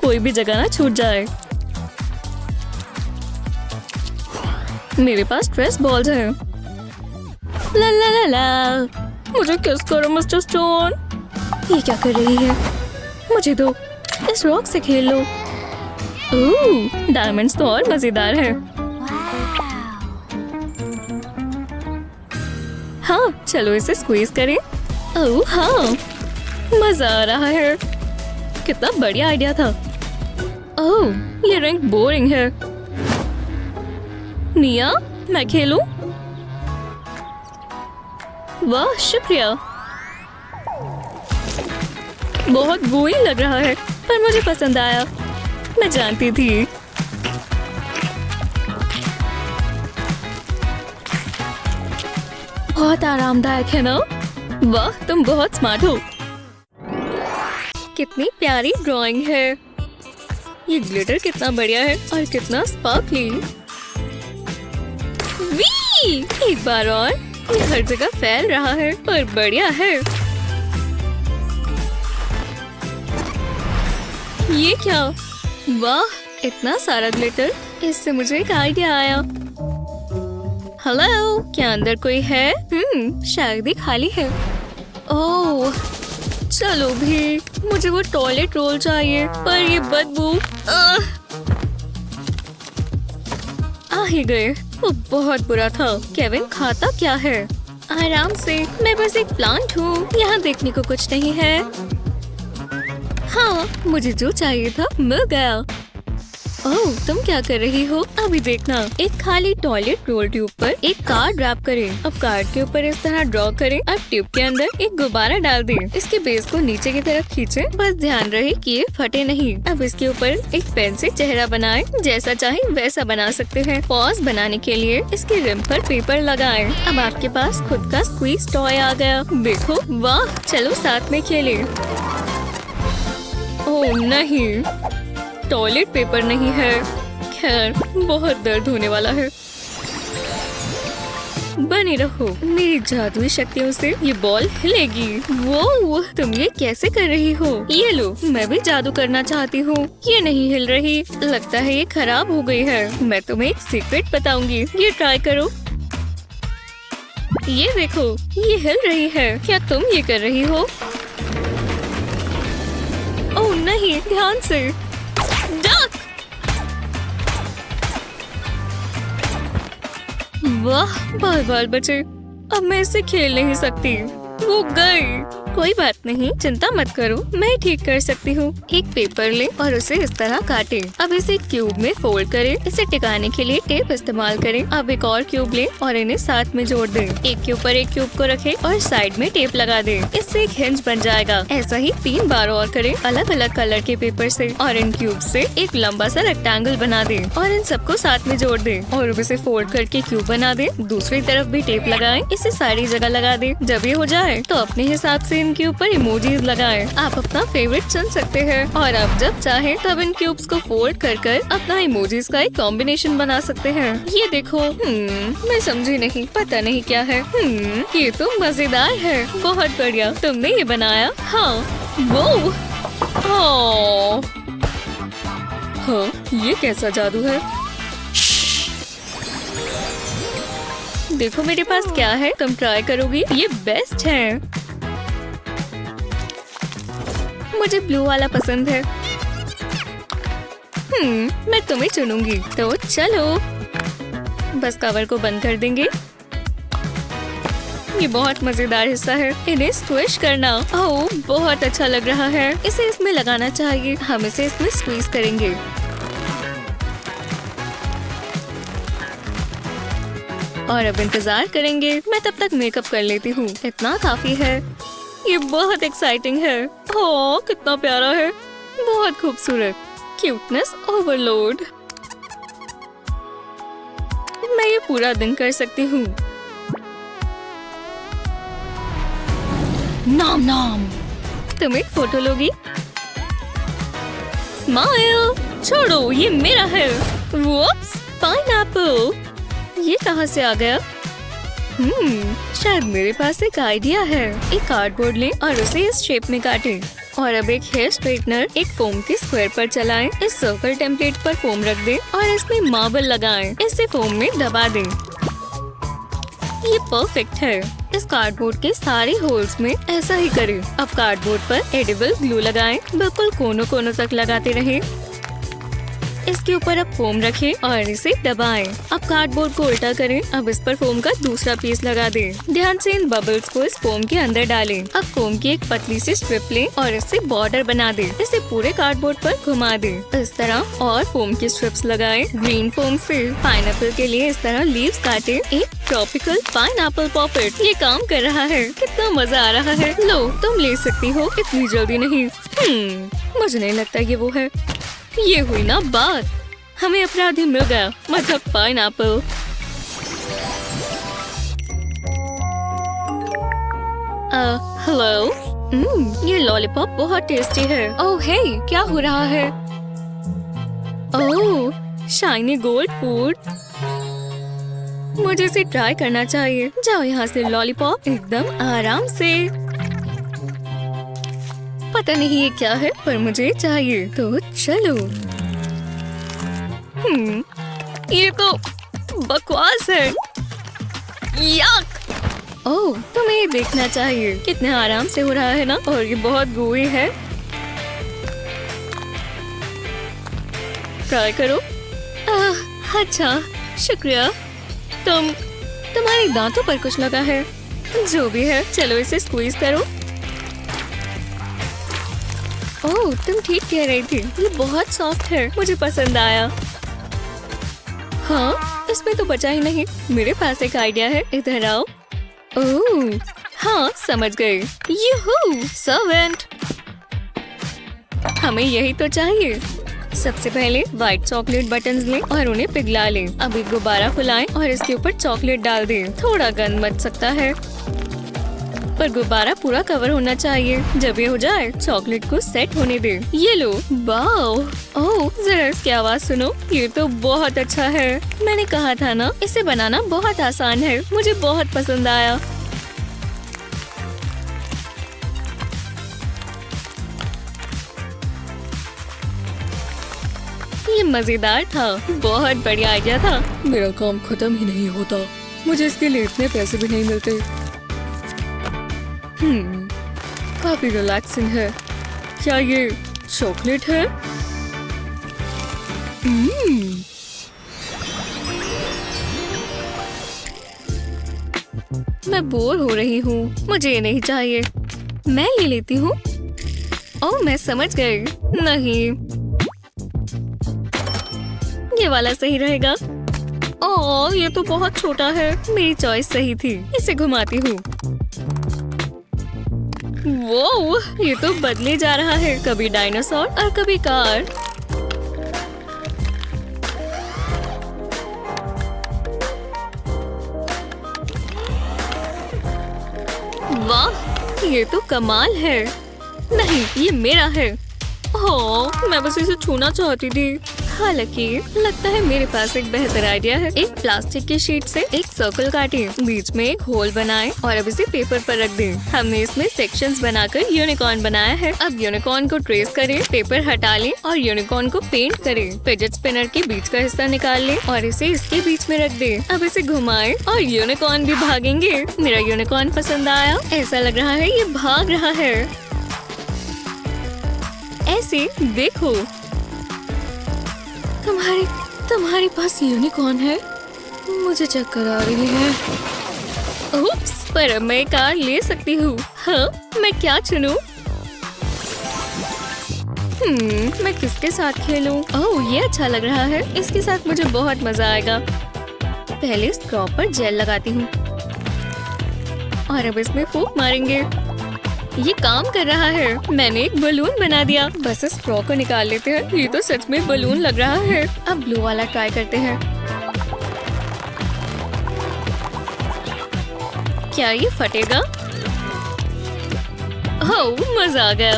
कोई भी जगह ना छूट जाए। मेरे पास स्ट्रेस बॉल्स हैं। ला ला ला ला, मुझे किस करो मिस्टर स्टोन। ये क्या कर रही है? मुझे दो, इस रॉक से खेल लो। ओह, डायमंड्स तो और मजेदार है। हाँ, चलो इसे स्क्वीज करें। ओह हाँ, मजा आ रहा है। कितना बढ़िया आइडिया था। ओह, ये रंग बोरिंग है। मिया, मैं खेलूं? वाह, शुक्रिया। बहुत बोरिंग लग रहा है, पर मुझे पसंद आया। मैं जानती थी। बहुत आरामदायक है ना? वाह, तुम बहुत स्मार्ट हो। कितनी प्यारी ड्राइंग है। ये ग्लिटर कितना बढ़िया है और कितना स्पार्कली। वी! एक बार और। ये हर जगह फैल रहा है और बढ़िया है। ये क्या? वाह, इतना सारा ग्लिटर। इससे मुझे एक आइडिया आया। हेलो, क्या अंदर कोई है? शायद ही खाली है। ओह, चलो भी, मुझे वो टॉयलेट रोल चाहिए, पर ये बदबू। आ ही गए। वो बहुत बुरा था। केविन, खाता क्या है? आराम से, मैं बस एक प्लांट हूँ। यहाँ देखने को कुछ नहीं है। हाँ, मुझे जो चाहिए था मिल गया। ओह, तुम क्या कर रही हो? अभी देखना। एक खाली टॉयलेट रोल ट्यूब पर एक कार्ड रैप करें। अब कार्ड के ऊपर इस तरह ड्रॉ करें। अब ट्यूब के अंदर एक गुब्बारा डाल दें। इसके बेस को नीचे की तरफ खींचें। बस ध्यान रहे कि ये फटे नहीं। अब इसके ऊपर एक पेन से चेहरा बनाएं। जैसा चाहे वैसा बना सकते हैं। पॉज बनाने के लिए इसके रिम पर पेपर लगाएं। अब आपके पास खुद का स्क्वीज टॉय आ गया। देखो, वाह, चलो साथ में खेलें। ओह नहीं, टॉयलेट पेपर नहीं है। खैर, बहुत दर्द होने वाला है। बने रहो, मेरी जादुई शक्तियों से ये बॉल हिलेगी। वो तुम ये कैसे कर रही हो? ये लो, मैं भी जादू करना चाहती हूँ। ये नहीं हिल रही, लगता है ये खराब हो गई है। मैं तुम्हें एक सीक्रेट बताऊंगी, ये ट्राई करो। ये देखो, ये हिल रही है। क्या तुम ये कर रही हो? ओह नहीं, ध्यान से। डक! वाह, बाल बचे। अब मैं इसे खेल नहीं सकती। वो गई। कोई बात नहीं, चिंता मत करो, मैं ठीक कर सकती हूँ। एक पेपर ले और उसे इस तरह काटे। अब इसे क्यूब में फोल्ड करें। इसे टिकाने के लिए टेप इस्तेमाल करें। अब एक और क्यूब ले और इन्हें साथ में जोड़ दें। एक के ऊपर एक क्यूब को रखें और साइड में टेप लगा दें। इससे एक हिंज बन जाएगा। ऐसा ही 3 बार और करें, अलग अलग कलर के पेपर से। और इन क्यूब से एक लंबा सा रेक्टेंगल बना दें और इन सबको साथ में जोड़ दें। और अब इसे फोल्ड करके क्यूब बना दें। दूसरी तरफ भी टेप लगाएं। इसे सारी जगह लगा दें। जब ये हो जाए तो अपने हिसाब से इनके ऊपर इमोजीज लगाएं। आप अपना फेवरेट चुन सकते हैं और आप जब चाहे तब इन क्यूब्स को फोल्ड कर अपना इमोजीज का एक कॉम्बिनेशन बना सकते हैं। ये देखो, मैं समझी नहीं, पता नहीं क्या है। ये तो मजेदार है। बहुत बढ़िया, तुमने ये बनाया। हाँ, वो हाँ, ये कैसा जादू है? देखो मेरे पास क्या है, तुम ट्राई करोगी? ये बेस्ट है। मुझे ब्लू वाला पसंद है। मैं तुम्हें चुनूंगी। तो चलो, बस कवर को बंद कर देंगे। ये बहुत मजेदार हिस्सा है, इन्हें स्क्विश करना। ओह, बहुत अच्छा लग रहा है। इसे इसमें लगाना चाहिए। हम इसे इसमें स्क्वीज करेंगे। और अब इंतजार करेंगे। मैं तब तक मेकअप कर लेती हूँ, इतना काफी है। ये बहुत एक्साइटिंग है। ओह, कितना प्यारा है, बहुत खूबसूरत। Cuteness overload. मैं ये पूरा दिन कर सकती हूँ। नाम नाम। तुम एक फोटो लोगी? स्माइल। छोड़ो, ये मेरा है। वुप्स, पाइनएप्पल। ये कहाँ से आ गया? शायद मेरे पास एक आइडिया है। एक कार्डबोर्ड लें और उसे इस शेप में काटें। और अब एक हेयर स्ट्रेटनर एक फोम के स्क्वायर पर चलाएं। इस सर्कल टेम्पलेट पर फोम रख दें और इसमें मार्बल लगाएं। इसे फोम में दबा दें। ये परफेक्ट है। इस कार्डबोर्ड के सारे होल्स में ऐसा ही करें। अब कार्डबोर्ड पर एडिबल ग्लू लगाएं। बिल्कुल कोनों कोनों तक लगाते रहें। इसके ऊपर अब फोम रखें और इसे दबाएं। अब कार्डबोर्ड को उल्टा करें। अब इस पर फोम का दूसरा पीस लगा दें। ध्यान से इन बबल्स को इस फोम के अंदर डालें। अब फोम की एक पतली सी स्ट्रिप लें और इससे बॉर्डर बना दें। इसे पूरे कार्डबोर्ड पर घुमा दें। इस तरह और फोम की स्ट्रिप्स लगाएं। ग्रीन फोम से पाइनएप्पल के लिए इस तरह लीव्स काटें। एक ट्रॉपिकल पाइनएप्पल पॉपेट। ये काम कर रहा है। कितना मजा आ रहा है। लो, तुम ले सकती हो, इतनी जल्दी नहीं। मुझे नहीं लगता ये वो है। ये हुई ना बात, हमें अपराधी मिल गया, मतलब पाइनएप्पल। हेलो। ये लॉलीपॉप बहुत टेस्टी है। ओह हे, क्या हो रहा है? ओह, शाइनी गोल्ड फूड। मुझे इसे ट्राई करना चाहिए। जाओ यहाँ से लॉलीपॉप, एकदम आराम से। पता नहीं ये क्या है, पर मुझे चाहिए, तो चलो। ये तो बकवास है। याक। ओह, तुम्हें ये देखना चाहिए, कितने आराम से हो रहा है ना। और ये बहुत gooey है। ट्राई करो। अच्छा, शुक्रिया। तुम्हारे दांतों पर कुछ लगा है। जो भी है, चलो इसे स्क्वीज करो। ओह, तुम ठीक कह रही थी, ये बहुत सॉफ्ट है, मुझे पसंद आया। हाँ, इसमें तो बचा ही नहीं। मेरे पास एक आइडिया है, इधर आओ। ओह, हाँ, समझ गए। यूहू, सर्वेंट। हमें यही तो चाहिए। सबसे पहले व्हाइट चॉकलेट बटन्स लें और उन्हें पिघला लें। अब एक गुब्बारा फुलाएं और इसके ऊपर चॉकलेट डाल दें। थोड़ा गंद मच सकता है, पर गुब्बारा पूरा कवर होना चाहिए। जब ये हो जाए, चॉकलेट को सेट होने दे। ये लो। वाओ। ओह, जरा इसकी आवाज सुनो। ये तो बहुत अच्छा है। मैंने कहा था ना, इसे बनाना बहुत आसान है। मुझे बहुत पसंद आया। ये मजेदार था, बहुत बढ़िया आइडिया था। मेरा काम खत्म ही नहीं होता। मुझे इसके लिए इतने पैसे भी नहीं मिलते। काफी रिलैक्सिंग है। क्या ये चॉकलेट है? मैं बोर हो रही हूँ, मुझे ये नहीं चाहिए। मैं ये लेती हूँ। ओह, मैं समझ गई। नहीं, ये वाला सही रहेगा। ओह, ये तो बहुत छोटा है। मेरी चॉइस सही थी। इसे घुमाती हूँ। वो, ये तो बदले जा रहा है, कभी डायनासोर और कभी कार। वाह, ये तो कमाल है। नहीं, ये मेरा है। ओह, मैं बस इसे छूना चाहती थी। हालांकि लगता है मेरे पास एक बेहतर आइडिया है। एक प्लास्टिक की शीट से एक सर्कल काटे, बीच में एक होल बनाए और अब इसे पेपर पर रख दें। हमने इसमें सेक्शंस बनाकर यूनिकॉर्न बनाया है। अब यूनिकॉर्न को ट्रेस करें, पेपर हटा लें और यूनिकॉर्न को पेंट करें। फिजेट स्पिनर के बीच का हिस्सा निकाल लें और इसे इसके बीच में रख दें। अब इसे घुमाएं और यूनिकॉर्न भी भागेंगे। मेरा यूनिकॉर्न पसंद आया? ऐसा लग रहा है ये भाग रहा है। ऐसे देखो, तुम्हारे पास यूनिकॉर्न है। मुझे चक्कर आ रही है। उप्स, पर अब मैं कार ले सकती हूँ। हाँ, मैं क्या चुनूं? मैं किसके साथ खेलूं? ओह, ये अच्छा लग रहा है। इसके साथ मुझे बहुत मजा आएगा। पहले स्ट्रॉ पर जेल लगाती हूँ और अब इसमें फूंक मारेंगे। ये काम कर रहा है। मैंने एक बलून बना दिया। बस इस स्ट्रॉ को निकाल लेते हैं। ये तो सच में बलून लग रहा है। अब ब्लू वाला ट्राई करते हैं। क्या ये फटेगा? ओह, मजा आ गया।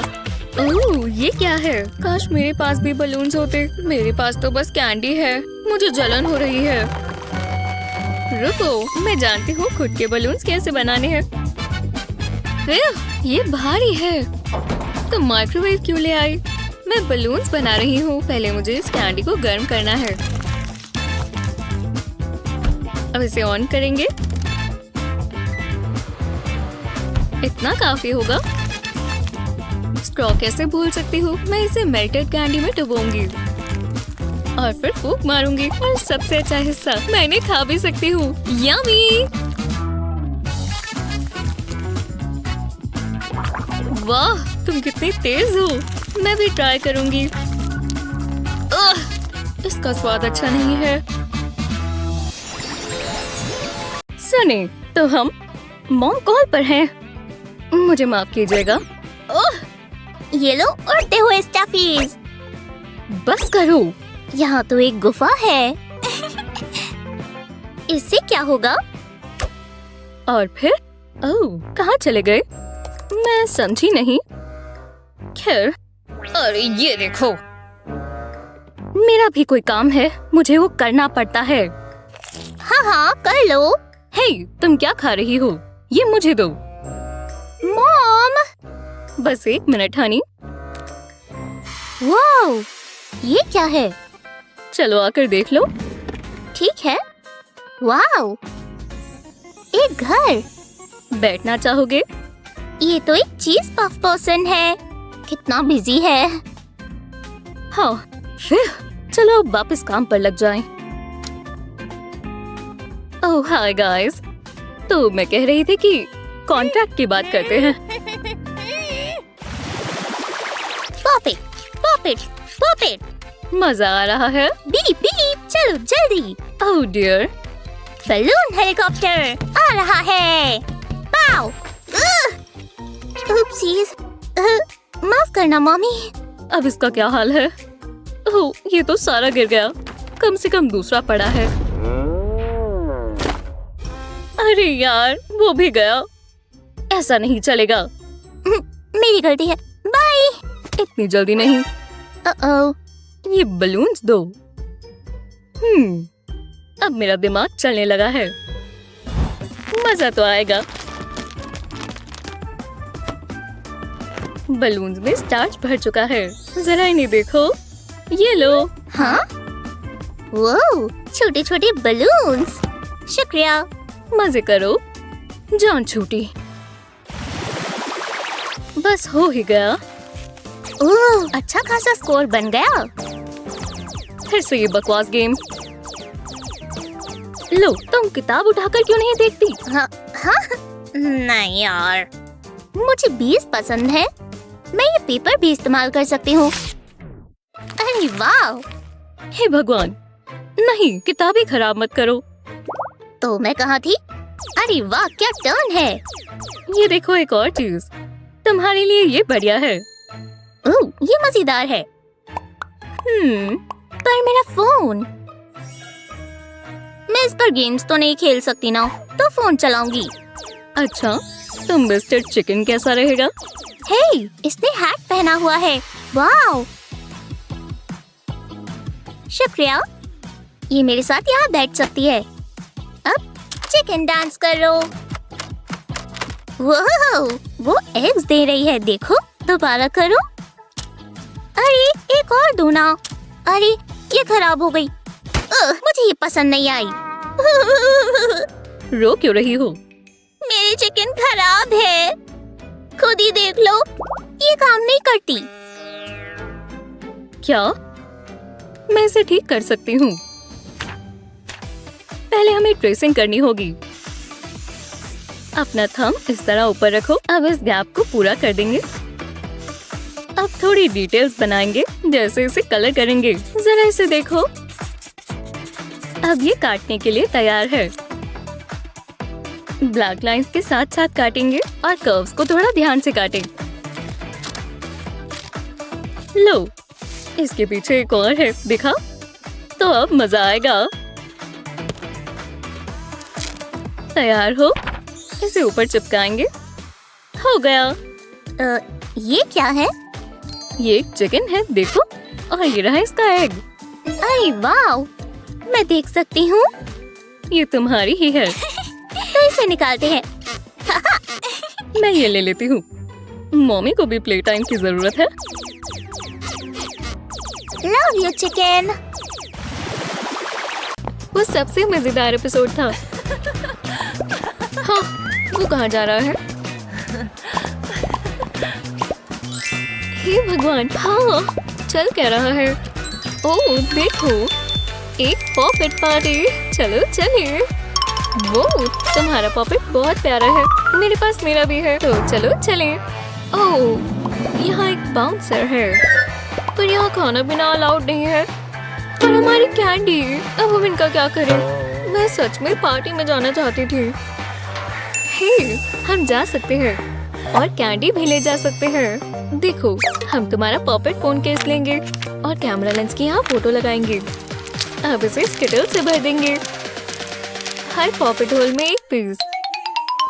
ओह, ये क्या है? काश मेरे पास भी बलून्स होते। मेरे पास तो बस कैंडी है। मुझे जलन हो रही है। रुको, मैं जानती हूँ खुद के बलून्स कैसे बनाने हैं। ये भारी है। तो माइक्रोवेव क्यों ले आई? मैं बलून्स बना रही हूँ। पहले मुझे इस कैंडी को गर्म करना है। अब इसे ऑन करेंगे। इतना काफी होगा। स्ट्रॉ कैसे भूल सकती हूँ? मैं इसे मेल्टेड कैंडी में डुबोऊंगी और फिर फूंक मारूंगी। और सबसे अच्छा हिस्सा मैं इन्हें खा भी सकती हूँ। यम्मी! वाह, तुम कितनी तेज हो। मैं भी ट्राई करूंगी। इसका स्वाद अच्छा नहीं है। सुने, तो हम मॉम कॉल पर हैं। मुझे माफ कीजिएगा। ओह, ये लो उड़ते हुए स्टफीज। बस करो। यहाँ तो एक गुफा है। इससे क्या होगा? और फिर? ओह, कहाँ चले गए? मैं समझी नहीं। खैर, अरे ये देखो, मेरा भी कोई काम है। मुझे वो करना पड़ता है। हाँ हाँ, कर लो। हे, तुम क्या खा रही हो? ये मुझे दो। मॉम! बस एक मिनट हनी। वाओ, ये क्या है? चलो आकर देख लो। ठीक है। वाओ, एक घर। बैठना चाहोगे? ये तो एक चीज पफ पर्सन है। कितना बिजी है। हाँ, फिर चलो वापस काम पर लग जाएं। ओह हाय गाइस, तो मैं कह रही थी कि कॉन्ट्रैक्ट की बात करते हैं। Pop it, pop it, pop it. मजा आ रहा है। बीप बीप, चलो जल्दी। ओह डियर, बलून हेलीकॉप्टर आ रहा है। पाव! Oopsies! माफ करना मम्मी। अब इसका क्या हाल है? ओह, ये तो सारा गिर गया। कम से कम दूसरा पड़ा है। अरे यार, वो भी गया। ऐसा नहीं चलेगा। मेरी गलती है। बाय। इतनी जल्दी नहीं। ओह, ये बलून्स दो। अब मेरा दिमाग चलने लगा है। मजा तो आएगा। बलून्स में स्टार्च भर चुका है। जरा इन्हें देखो। ये लो। हाँ? वो छोटे छोटे बलून्स। शुक्रिया। मजे करो। जान छूटी। बस हो ही गया। ओह, अच्छा खासा स्कोर बन गया। फिर से ये बकवास गेम। लो, तुम किताब उठाकर क्यों नहीं देखती? हाँ, हाँ? नहीं यार, मुझे 20 पसंद है। मैं ये पेपर भी इस्तेमाल कर सकती हूँ। अरे वाह! हे भगवान, नहीं, किताबें खराब मत करो। तो मैं कहाँ थी? अरे वाह, क्या टर्न है। ये देखो एक और चीज। तुम्हारे लिए ये बढ़िया है। ओह, ये मजेदार है। पर मेरा फोन। मैं इस पर गेम्स तो नहीं खेल सकती ना, तो फोन चलाऊंगी। अच्छा, तो मिस्टर चिकन कैसा रहेगा? हे, इसने हैट पहना हुआ है। वाओ, शुक्रिया। ये मेरे साथ यहाँ बैठ सकती है। अब चिकन डांस करो। वो एग्स दे रही है, देखो। दोबारा करो। अरे एक और दो ना। अरे ये खराब हो गई। मुझे ये पसंद नहीं आई। रो क्यों रही हो? मेरी चिकन खराब है। खुद ही देख लो, ये काम नहीं करती। क्या? मैं इसे ठीक कर सकती हूँ। पहले हमें ट्रेसिंग करनी होगी। अपना थंब इस तरह ऊपर रखो। अब इस गैप को पूरा कर देंगे। अब थोड़ी डिटेल्स बनाएंगे, जैसे इसे कलर करेंगे। जरा इसे देखो। अब ये काटने के लिए तैयार है। ब्लैक लाइंस के साथ साथ काटेंगे और कर्व्स को थोड़ा ध्यान से काटें। लो, इसके पीछे एक और है, दिखा? तो अब मजा आएगा। तैयार हो? इसे ऊपर चिपकाएंगे। हो गया। ये क्या है? ये एक चिकन है, देखो। और ये रहा इसका एग। अरे वाओ, मैं देख सकती हूँ। ये तुम्हारी ही है। तो इसे निकालते हैं। मैं ये ले लेती हूँ। मम्मी को भी प्ले टाइम की जरूरत है। Love you chicken. वो सबसे मजेदार एपिसोड था। हाँ, वो कहाँ जा रहा है? हे भगवान, हाँ, चल क्या रहा है? ओह देखो, एक पॉपेट पार्टी। चलो चलिए। वो तुम्हारा पॉपेट बहुत प्यारा है। मेरे पास मेरा भी है, तो चलो चलें। ओह, यहाँ एक बाउंसर है, पर यहाँ खाना पीना अलाउड नहीं है। और हमारी कैंडी, अब हम इनका क्या करें? मैं सच में पार्टी में जाना चाहती थी। हे, हम जा सकते हैं और कैंडी भी ले जा सकते हैं। देखो, हम तुम्हारा पॉपेट फोन केस लेंगे और कैमरा लेंस की यहाँ फोटो लगाएंगे। अब इसे स्किटल से भर देंगे। हर पॉपेट होल में एक पीस,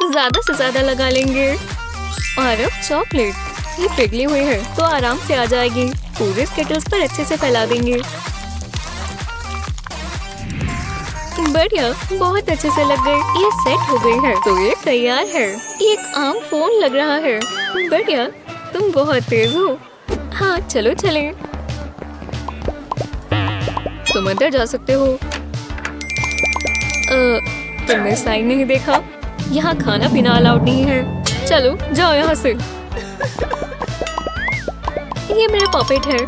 ज्यादा से ज्यादा लगा लेंगे। और अब चॉकलेट, ये पिघली हुई है तो आराम से आ जाएगी। पूरे स्किटल्स पर अच्छे से फैला देंगे। बढ़िया, बहुत अच्छे से लग गए। ये सेट हो गई है, तो ये तैयार है। ये एक आम फोन लग रहा है। बढ़िया, तुम बहुत तेज हो। हाँ, चलो चलें। तुम अंदर जा सकते हो। तुमने साइन नहीं देखा? यहाँ खाना पीना अलाउड नहीं है। चलो जाओ यहाँ से। ये मेरा पॉपेट है,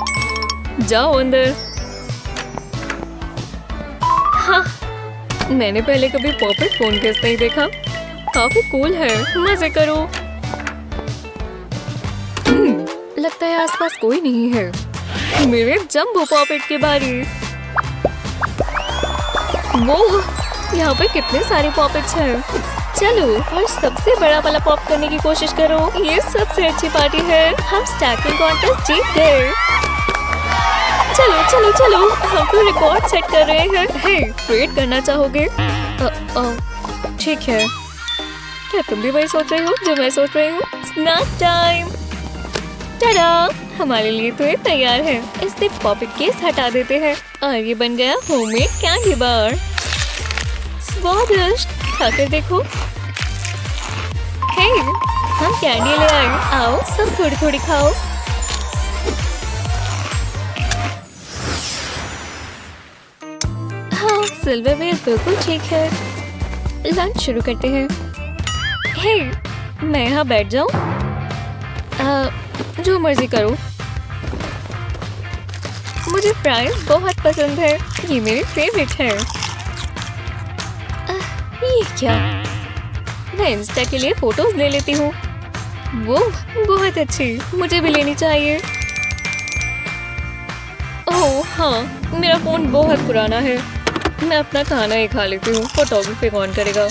जाओ अंदर। हाँ, मैंने पहले कभी पॉपेट फोन केस नहीं देखा। काफी कूल है, मजे करो। लगता है आसपास कोई नहीं है। मेरे जंबो पॉपेट की बारी। वो यहाँ पर कितने सारे पॉपेट्स हैं। चलो और सबसे बड़ा वाला पॉप करने की कोशिश करो। ये सबसे अच्छी पार्टी है। हम स्टैकिंग कॉन्टेस्ट जीत गए। चलो चलो चलो, हम तो रिकॉर्ड सेट कर रहे हैं। हे, ट्रेड करना चाहोगे? ठीक है। क्या तुम भी वही सोच रही हो जो मैं सोच रही हूँ? Snack time. टाडा, हमारे लिए तो ये तैयार है। इससे पॉपेट केस हटा देते हैं और ये बन गया होममेड कैंडी बार। स्वादिष्ट, खाकर देखो। हे, हम कैंडी ले आए। आओ सब थोड़ी थोड़ी खाओ। हाँ, सिल्वरवेयर बिल्कुल ठीक है। लंच शुरू करते हैं। हे, मैं यहाँ बैठ जाऊँ? जो मर्जी करो। मुझे फ्राइज बहुत पसंद है। ये मेरी फेवरेट है। ये क्या? मैं इंस्टा के लिए फोटोज ले लेती हूँ। वो बहुत अच्छी, मुझे भी लेनी चाहिए। ओह हाँ, मेरा फोन बहुत पुराना है। मैं अपना खाना ही खा लेती हूँ। फोटोग्राफी कौन करेगा?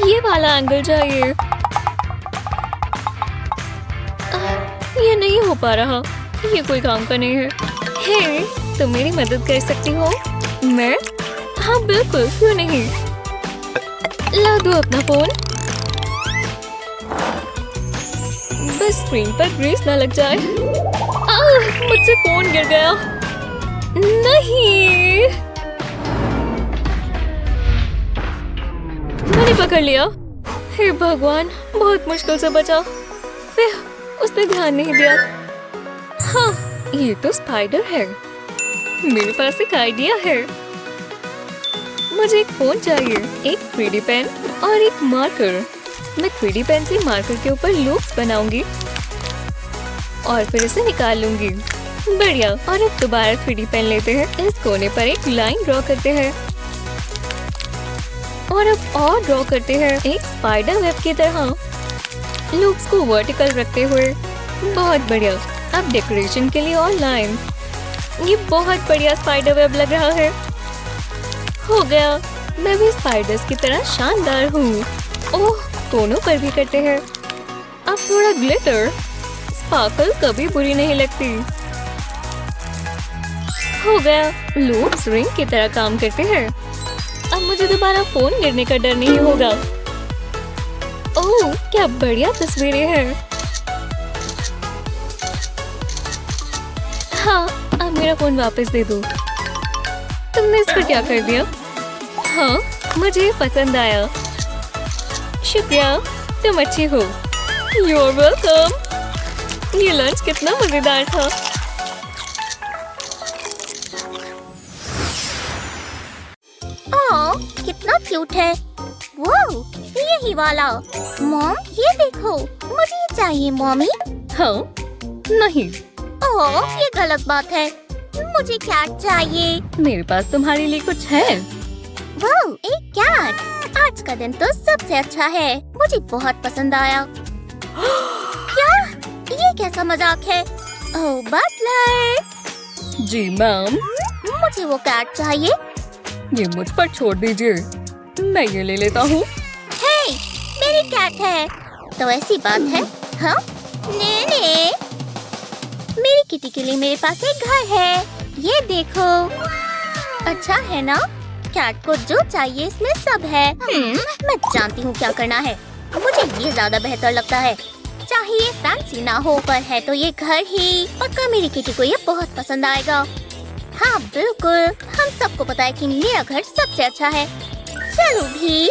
ये वाला एंगल चाहिए। ये नहीं हो पा रहा। ये कोई काम का नहीं है। हे, तुम मेरी मदद कर सकती हो? मैं? हाँ बिल्कुल, क्यों नहीं। ला दो अपना फोन। बस स्क्रीन पर ग्रीस ना लग जाए। मुझसे फोन गिर गया। नहीं, मैंने पकड़ लिया। हे भगवान, बहुत मुश्किल से बचा। फिर उसने ध्यान नहीं दिया। हाँ, ये तो स्पाइडर है। मेरे पास एक आइडिया है। मुझे एक फोन चाहिए, एक 3D पेन और एक मार्कर। मैं 3D पेन से मार्कर के ऊपर लूप्स बनाऊंगी और फिर इसे निकाल लूंगी। बढ़िया। और अब दोबारा 3D पेन लेते हैं। इस कोने पर एक लाइन ड्रॉ करते हैं और अब और ड्रॉ करते हैं एक स्पाइडर वेब की तरह, लूप्स को वर्टिकल रखते हुए। बहुत बढ़िया। अब डेकोरेशन के लिए और लाइन। ये बहुत बढ़िया स्पाइडर वेब लग रहा है। हो गया। मैं भी स्पाइडर्स की तरह शानदार हूँ। ओह, दोनों पर भी करते हैं। अब थोड़ा ग्लिटर। स्पार्कल कभी बुरी नहीं लगती। हो गया। लूप्स रिंग की तरह काम करते हैं। अब मुझे दोबारा फोन गिरने का डर नहीं होगा। ओह, क्या बढ़िया तस्वीरें हैं। हाँ, अब मेरा फोन वापस दे दो। तुमने इस पर क्या कर दिया? हाँ, मुझे पसंद आया। शुक्रिया, तुम अच्छी हो। You're welcome। ये लंच कितना मजेदार था। ओह, कितना क्यूट है। वो यही वाला। मॉम, ये देखो, मुझे ये चाहिए मॉमी। हाँ, नहीं, ओह, ये गलत बात है। मुझे कैट चाहिए। मेरे पास तुम्हारे लिए कुछ है। वाह, एक कैट। आज का दिन तो सबसे अच्छा है। मुझे बहुत पसंद आया। क्या? ये कैसा मजाक है? ओह, बटलर। जी मैम। मुझे वो कैट चाहिए। ये मुझ पर छोड़ दीजिए, मैं ये ले लेता हूँ। हे, मेरी कैट है। तो ऐसी बात है। हाँ, ने। मेरी किटी के लिए मेरे पास एक घर है। ये देखो। अच्छा है ना? कैट को जो चाहिए इसमें सब है। मैं जानती हूँ क्या करना है। मुझे ये ज्यादा बेहतर लगता है। चाहे ये फैंसी ना हो, पर है तो ये घर ही। पक्का मेरी किटी को ये बहुत पसंद आएगा। हाँ बिल्कुल, हम सबको पता है कि मेरा घर सबसे अच्छा है। चलो भी।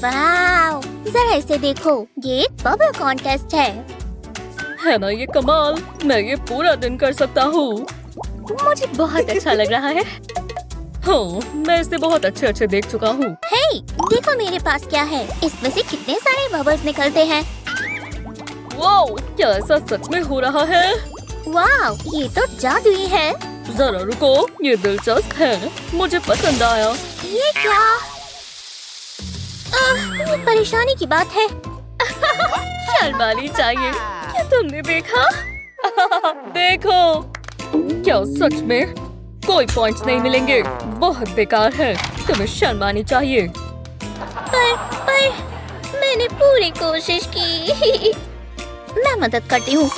वाव, जरा इसे देखो, ये एक बबल कॉन्टेस्ट है ना ये कमाल। मैं ये पूरा दिन कर सकता हूँ। मुझे बहुत अच्छा लग रहा है। हाँ, मैं इसे बहुत अच्छे देख चुका हूँ। हे, देखो मेरे पास क्या है। इसमें से कितने सारे बबल्स निकलते हैं। वाओ, क्या ऐसा सच में हो रहा है? वाव, ये तो जादुई है। जरा रुको, ये दिलचस्प है। मुझे पसंद आया। ये क्या? ये परेशानी की बात है। शर्मानी चाहिए। क्या तुमने देखा? देखो, क्या सच में कोई पॉइंट्स नहीं मिलेंगे। बहुत बेकार है। तुम्हें शर्मानी चाहिए। पर मैंने पूरी कोशिश की। मैं मदद करती हूँ।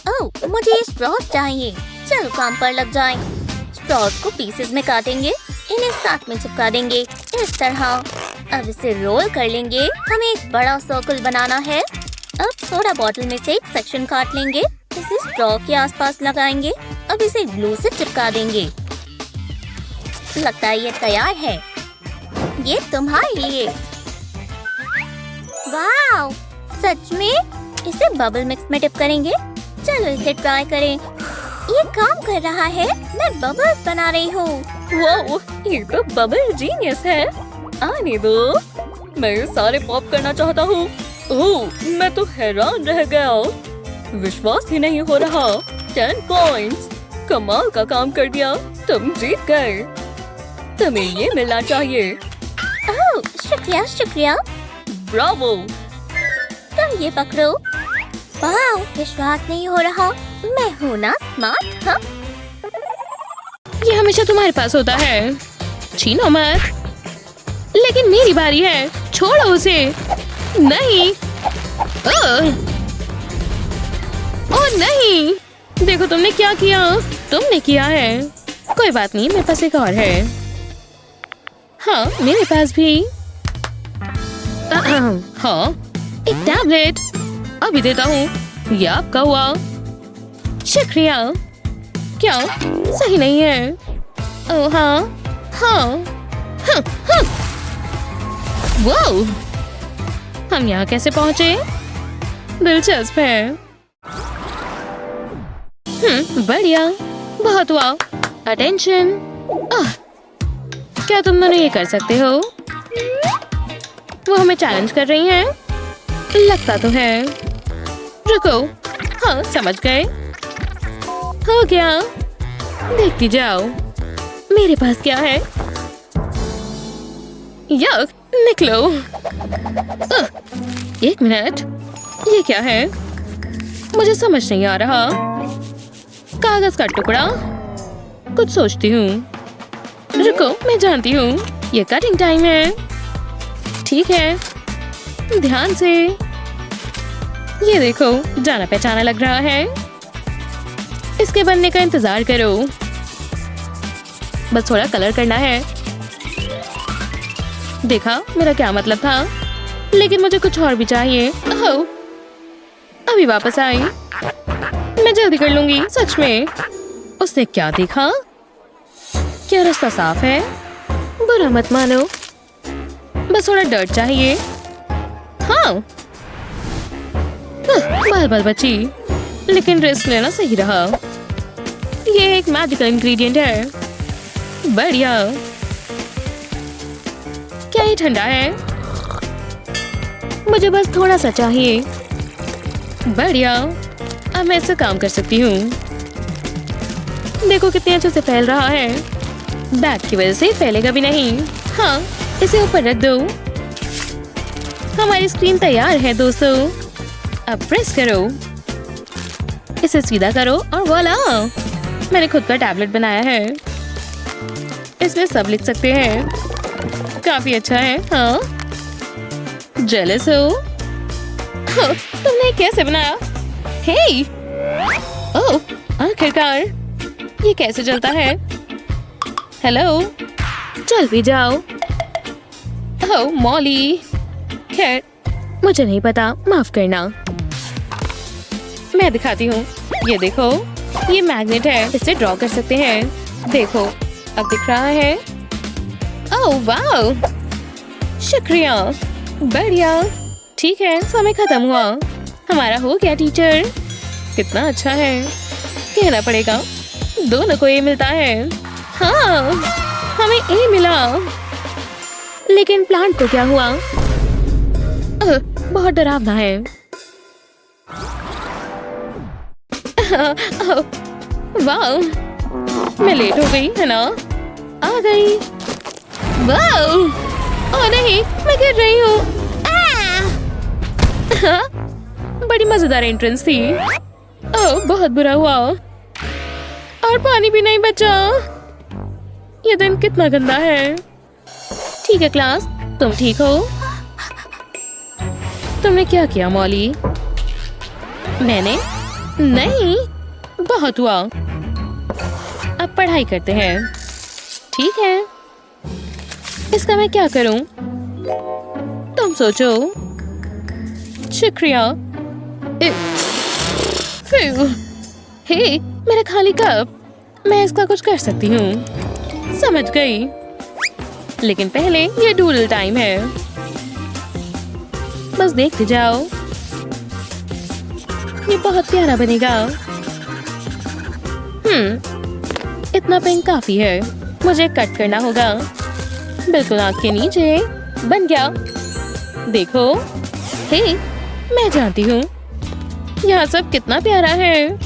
ओह, मुझे ये स्ट्रॉस चाहिए। चलो काम पर लग जाएं। स्ट्रॉस को पीसेस में काटेंगे, इन्हें साथ में चिपका देंगे इस तरह। अब इसे रोल कर लेंगे। हमें एक बड़ा सर्कल बनाना है। अब सोडा बोतल में से एक सेक्शन काट लेंगे, इसे स्ट्रॉ के आसपास लगाएंगे। अब इसे ग्लू से चिपका देंगे। लगता है ये तैयार है। ये तुम्हारे लिए। वाव, सच में? इसे बबल मिक्स में डिप करेंगे। चलो इसे ट्राई करें। ये काम कर रहा है। मैं बबल्स बना रही हूँ। वाओ, ये तो बबल जीनियस है। आने दो, मैं ये सारे पॉप करना चाहता हूँ। ओह, मैं तो हैरान रह गया। विश्वास ही नहीं हो रहा। 10 पॉइंट्स। कमाल का काम कर दिया। तुम जीत गए। तुम्हें ये मिलना चाहिए। ओह, शुक्रिया शुक्रिया। ब्रावो। तुम ये पकड़ो। वाह, विश्वास नहीं हो रहा। मैं हूँ ना स्मार्ट। हाँ, ये हमेशा तुम्हारे पास होता है। छीनो मत। लेकिन मेरी बारी है। छोड़ो उसे। नहीं। ओह नहीं, देखो तुमने क्या किया। तुमने किया है। कोई बात नहीं, मेरे पास एक और है। हाँ, मेरे पास भी। हाँ, एक टैबलेट। अभी देता हूँ। ये आपका हुआ। शुक्रिया। क्या सही नहीं है? ओह हाँ, हाँ, हाँ, हाँ। वाओ, हम यहाँ कैसे पहुँचे? दिलचस्प है। बढ़िया, बहुत हुआ। अटेंशन। क्या तुम दोनों ये कर सकते हो? वो हमें चैलेंज कर रही हैं? लगता तो है। रुको। हाँ, समझ गए। हो गया। देखती जाओ। मेरे पास क्या है? यक, निकलो। एक मिनट, ये क्या है? मुझे समझ नहीं आ रहा। कागज का टुकड़ा। कुछ सोचती हूँ। रुको, मैं जानती हूँ। ये कटिंग टाइम है। ठीक है, ध्यान से। ये देखो, जाना पहचाना लग रहा है। इसके बनने का इंतजार करो। बस थोड़ा कलर करना है। देखा मेरा क्या मतलब था? लेकिन मुझे कुछ और भी चाहिए। ओह, अभी वापस आई। मैं जल्दी कर लूंगी, सच में। उसने क्या देखा? क्या रास्ता साफ है? बुरा मत मानो, बस थोड़ा डर्ट चाहिए। हाँ, बाल बाल बची, लेकिन रिस्क लेना सही रहा। ये एक मैजिकल इंग्रेडिएंट है। बढ़िया। क्या ये ठंडा है? मुझे बस थोड़ा सा चाहिए। बढ़िया, अब मैं इससे काम कर सकती हूँ। देखो कितने अच्छे से फैल रहा है। बैग की वजह से फैलेगा भी नहीं। हाँ, इसे ऊपर रख दो। हमारी स्क्रीन तैयार है दोस्तों। अब प्रेस करो, इसे सीधा करो और वॉला, मैंने खुद का टैबलेट बनाया है। इसमें सब लिख सकते हैं। काफी अच्छा है। हाँ, जेलस हो? हाँ, तुमने कैसे बनाया? हे, ओह, आखिरकार। ये कैसे चलता है? हेलो, चल भी जाओ। ओह मॉली, खैर मुझे नहीं पता, माफ करना। मैं दिखाती हूँ। ये देखो, ये मैग्नेट है, इससे ड्रॉ कर सकते हैं। देखो, अब दिख रहा है। ओह वाओ, शुक्रिया। बढ़िया। ठीक है, समय खत्म हुआ। हमारा हो गया टीचर। कितना अच्छा है, कहना पड़ेगा। दोनों को ए मिलता है। हाँ, हमें ए मिला। लेकिन प्लांट को क्या हुआ? बहुत डरावना है। वाओ, मैं लेट हो गई है ना? आ गई। वाओ, ओह नहीं, मैं गिर रही हूँ। बड़ी मजेदार एंट्रेंस थी। ओह, बहुत बुरा हुआ। और पानी भी नहीं बचा। ये दिन कितना गंदा है। ठीक है क्लास, तुम ठीक हो? तुमने क्या किया मॉली? मैंने? नहीं, बहुत हुआ। अब पढ़ाई करते हैं। ठीक है, इसका मैं क्या करूं? तुम सोचो। शुक्रिया। हे, मेरा खाली कप। मैं इसका कुछ कर सकती हूँ। समझ गई। लेकिन पहले ये डूडल टाइम है। बस देखते जाओ। ये बहुत प्यारा बनेगा। इतना पिंक काफी है। मुझे कट करना होगा। बिल्कुल आँख के नीचे। बन गया। देखो, हे, मैं जानती हूँ। यहाँ सब कितना प्यारा है।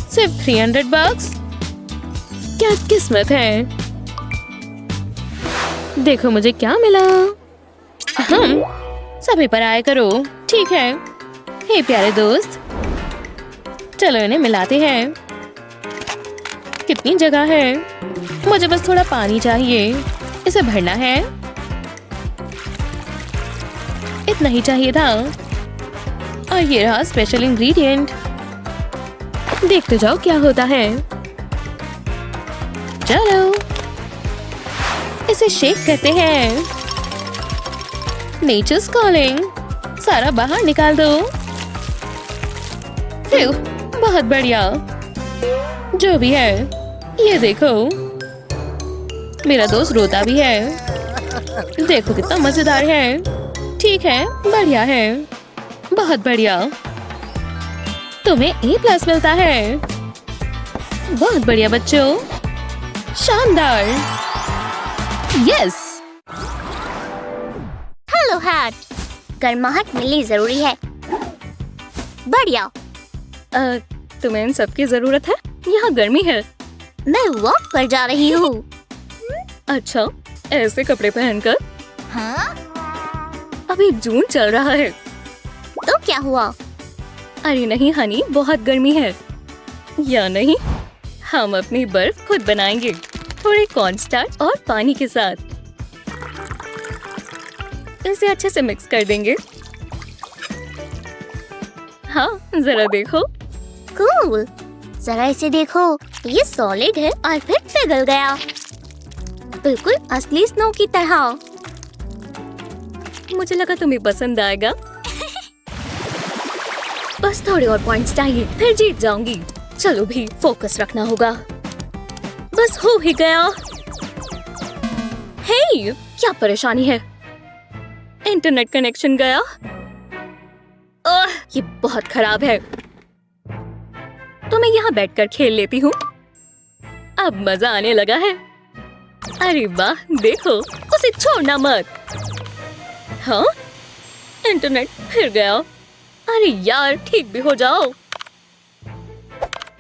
सिर्फ $300। क्या किस्मत है। देखो मुझे क्या मिला। हम सभी पर आया करो। ठीक है। हे प्यारे दोस्त, चलो इन्हें मिलाते हैं। कितनी जगह है। मुझे बस थोड़ा पानी चाहिए। इसे भरना है। इतना ही चाहिए था। और ये रहा स्पेशल इंग्रेडिएंट। देखते जाओ क्या होता है। चलो, इसे शेक करते हैं। Nature's calling. सारा बाहर निकाल दो। फिर बहुत बढ़िया। जो भी है, ये देखो, मेरा दोस्त रोता भी है। देखो कितना मजेदार है। ठीक है, बढ़िया है, बहुत बढ़िया। तुम्हें A+ मिलता है। बहुत बढ़िया बच्चों, शानदार। यस। हेलो हैट, गर्माहट मिलनी जरूरी है। बढ़िया। तुम्हें इन सब की जरूरत है? यहाँ गर्मी है। मैं वॉक पर जा रही हूँ। अच्छा, ऐसे कपड़े पहनकर? हाँ? अभी जून चल रहा है। तो क्या हुआ? अरे नहीं हनी, बहुत गर्मी है। या नहीं, हम अपनी बर्फ खुद बनाएंगे, थोड़े कॉर्नस्टार्च और पानी के साथ। इसे अच्छे से मिक्स कर देंगे। हाँ, जरा देखो। कूल। जरा इसे देखो, ये सॉलिड है और फिर पिघल गया, बिल्कुल असली स्नो की तरह। मुझे लगा तुम्हें पसंद आएगा। बस थोड़े और पॉइंट्स चाहिए, फिर जीत जाऊंगी। चलो भी, फोकस रखना होगा। बस हो ही गया। हे, क्या परेशानी है? इंटरनेट कनेक्शन गया। ये बहुत खराब है। तो मैं यहाँ बैठकर खेल लेती हूँ। अब मजा आने लगा है। अरे वाह, देखो, उसे छोड़ना मत। हाँ, इंटरनेट फिर गया। अरे यार, ठीक भी हो जाओ।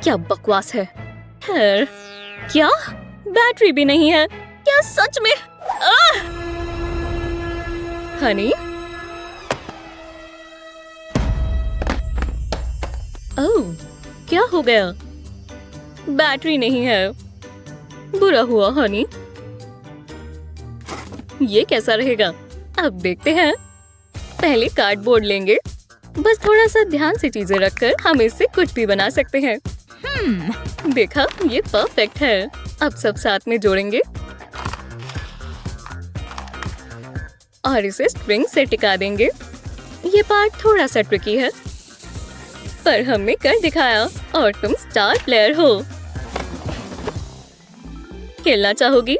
क्या बकवास है। खैर, क्या बैटरी भी नहीं है? क्या सच में? हनी, ओह, क्या हो गया? बैटरी नहीं है। बुरा हुआ हनी। ये कैसा रहेगा? अब देखते हैं। पहले कार्डबोर्ड लेंगे। बस थोड़ा सा ध्यान से चीजें रखकर हम इससे कुछ भी बना सकते हैं। देखा, ये परफेक्ट है। अब सब साथ में जोड़ेंगे और इसे स्ट्रिंग से टिका देंगे। ये पार्ट थोड़ा सा ट्रिकी है, पर हमने कर दिखाया और तुम स्टार प्लेयर हो। खेलना चाहोगी?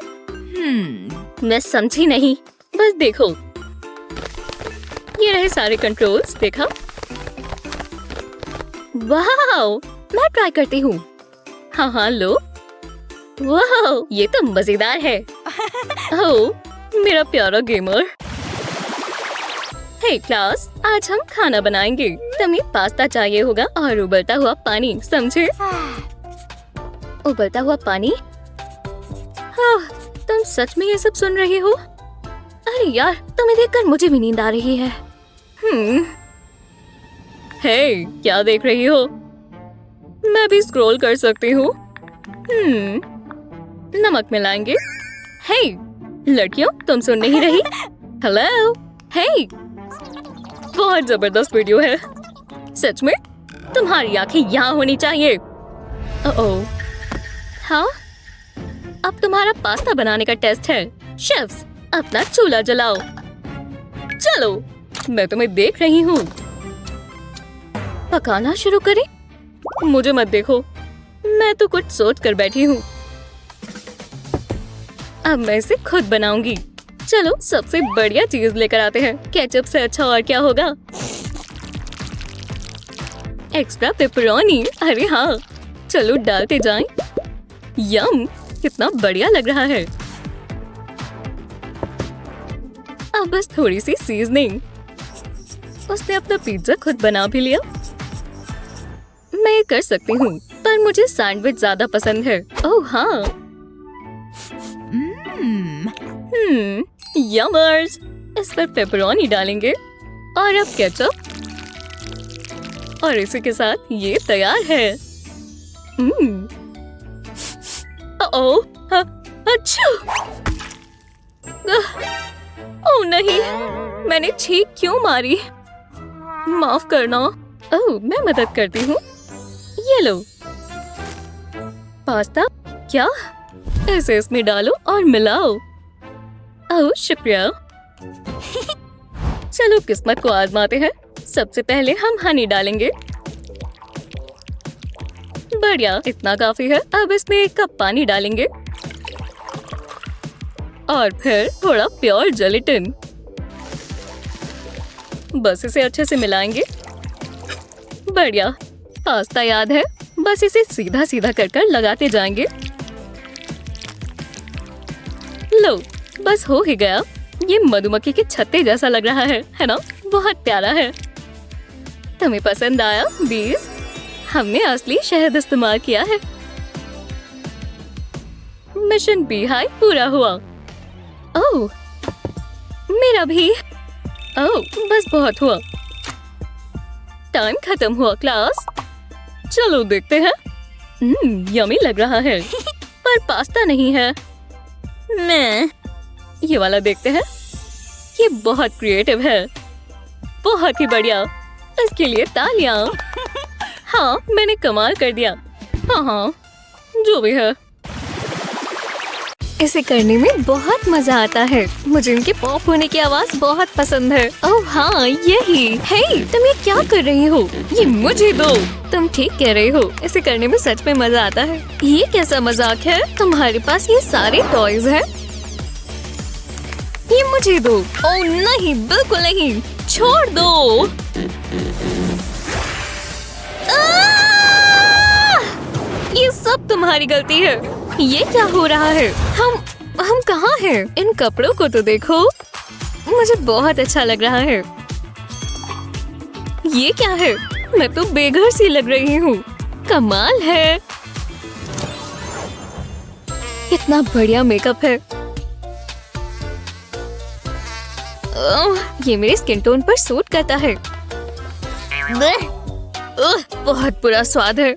मैं समझी नहीं। बस देखो, ये रहे सारे कंट्रोल्स। देखा? वाह, मैं ट्राई करती हूँ। हाँ हाँ, लो। वाह, ये तो मजेदार है। ओह, मेरा प्यारा गेमर। हे क्लास, आज हम खाना बनाएंगे। तुम्हें पास्ता चाहिए होगा और उबलता हुआ पानी, समझे? उबलता हुआ पानी? हाँ, तुम सच में ये सब सुन रही हो? अरे यार, तुम्हें देखकर मुझे भी नींद आ रही है। हे, क्या देख रही हो? मैं भी स्क्रॉल कर सकती हूँ। नमक मिलाएंगे। हे, लड़कियों, तुम सुन नहीं रही? हेलो, हे, बहुत जबरदस्त वीडियो है। सच में, तुम्हारी आंखें यहाँ होनी चाहिए। ओह, हाँ, अब तुम्हारा पास्ता बनाने का टेस्ट है। शेफ्स, अपना चूल्हा जलाओ। चलो, मैं तुम्हें देख रही हूँ। पकाना शुरू करें? मुझे मत देखो, मैं तो कुछ सोच कर बैठी हूँ। अब मैं इसे खुद बनाऊंगी। चलो, सबसे बढ़िया चीज लेकर आते हैं। केचप से अच्छा और क्या होगा? Extra pepperoni. अरे हाँ, चलो डालते जाएं। यम, कितना बढ़िया लग रहा है। अब बस थोड़ी सी सीजनिंग। उसने अपना पिज्जा खुद बना भी लिया। मैं ये कर सकती हूँ, पर मुझे सैंडविच ज्यादा पसंद है। ओह हाँ, यमर्स। इस पर पेपरोनी डालेंगे और अब केचप, और इसी के साथ ये तैयार है। अच्छा। ओह नहीं, मैंने छींक क्यों मारी? माफ करना। ओह, मैं मदद करती हूँ। ये लो पास्ता। क्या? इसे इसमें डालो और मिलाओ। ओह शुक्रिया। चलो किस्मत को आजमाते हैं। सबसे पहले हम हनी डालेंगे। बढ़िया, इतना काफी है। अब इसमें 1 कप पानी डालेंगे और फिर थोड़ा प्योर जेलेटिन। बस इसे अच्छे से मिलाएंगे। बढ़िया, पास्ता याद है, बस इसे सीधा सीधा कर लगाते जाएंगे। लो, बस हो ही गया। ये मधुमक्खी के छत्ते जैसा लग रहा है ना? बहुत प्यारा है। तुम्हें पसंद आया बीज? हमने असली शहद इस्तेमाल किया है। मिशन बी हाइव पूरा हुआ। ओह, मेरा भी। ओह, बस बहुत हुआ। टाइम खत्म हुआ क्लास। चलो देखते हैं। यमी लग रहा है, पर पास्ता नहीं है। मैं ये वाला देखते हैं। ये बहुत क्रिएटिव है। बहुत ही बढ़िया, इसके लिए तालियां। हाँ, मैंने कमाल कर दिया। हाँ, जो भी है। इसे करने में बहुत मजा आता है। मुझे इनके पॉप होने की आवाज बहुत पसंद है। ओह हाँ, यही। हे, तुम ये क्या कर रही हो? ये मुझे दो। तुम ठीक कह रही हो, इसे करने में सच में मजा आता है। ये कैसा मजाक है? तुम्हारे पास ये सारे टॉयज हैं। ये मुझे दो। ओह नहीं, बिल्कुल नहीं, छोड़ दो। ये सब तुम्हारी गलती है। ये क्या हो रहा है? हम कहाँ हैं? इन कपड़ों को तो देखो, मुझे बहुत अच्छा लग रहा है। ये क्या है? मैं तो बेघर सी लग रही हूँ। कमाल है। कितना बढ़िया मेकअप है। ये मेरे स्किन टोन पर सूट करता है। बहुत बुरा स्वाद है।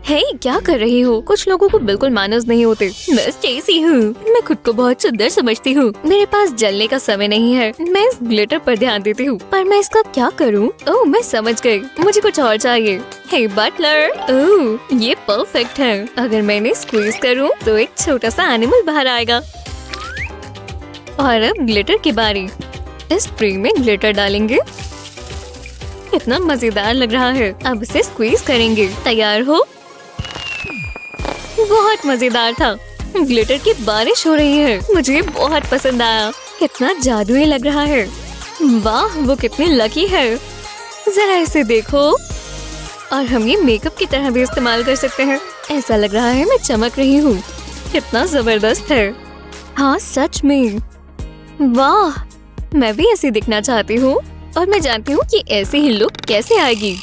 हे, क्या कर रही हो? कुछ लोगों को बिल्कुल मैनर्स नहीं होते। मैं स्टेसी हूँ। मैं खुद को बहुत सुंदर समझती हूँ। मेरे पास जलने का समय नहीं है। मैं इस ग्लिटर पर ध्यान देती हूँ, पर मैं इसका क्या करूँ? ओह, मैं समझ गई। मुझे कुछ और चाहिए। हे बटलर, ओह, ये परफेक्ट है। अगर मैं इन्हें स्क्वीज करूँ तो एक छोटा सा एनिमल बाहर आएगा। और अब ग्लिटर की बारी। इस ट्रे में ग्लिटर डालेंगे। कितना मजेदार लग रहा है। अब इसे स्क्वीज करेंगे। तैयार हो? बहुत मजेदार था। ग्लिटर की बारिश हो रही है। मुझे बहुत पसंद आया। कितना जादुई लग रहा है। वाह, वो कितनी लकी है। जरा इसे देखो। और हम ये मेकअप की तरह भी इस्तेमाल कर सकते हैं। ऐसा लग रहा है मैं चमक रही हूँ। कितना जबरदस्त है। हाँ, सच में। वाह, मैं भी ऐसे दिखना चाहती हूँ और मैं जानती हूँ कि ऐसी ही लुक कैसे आएगी।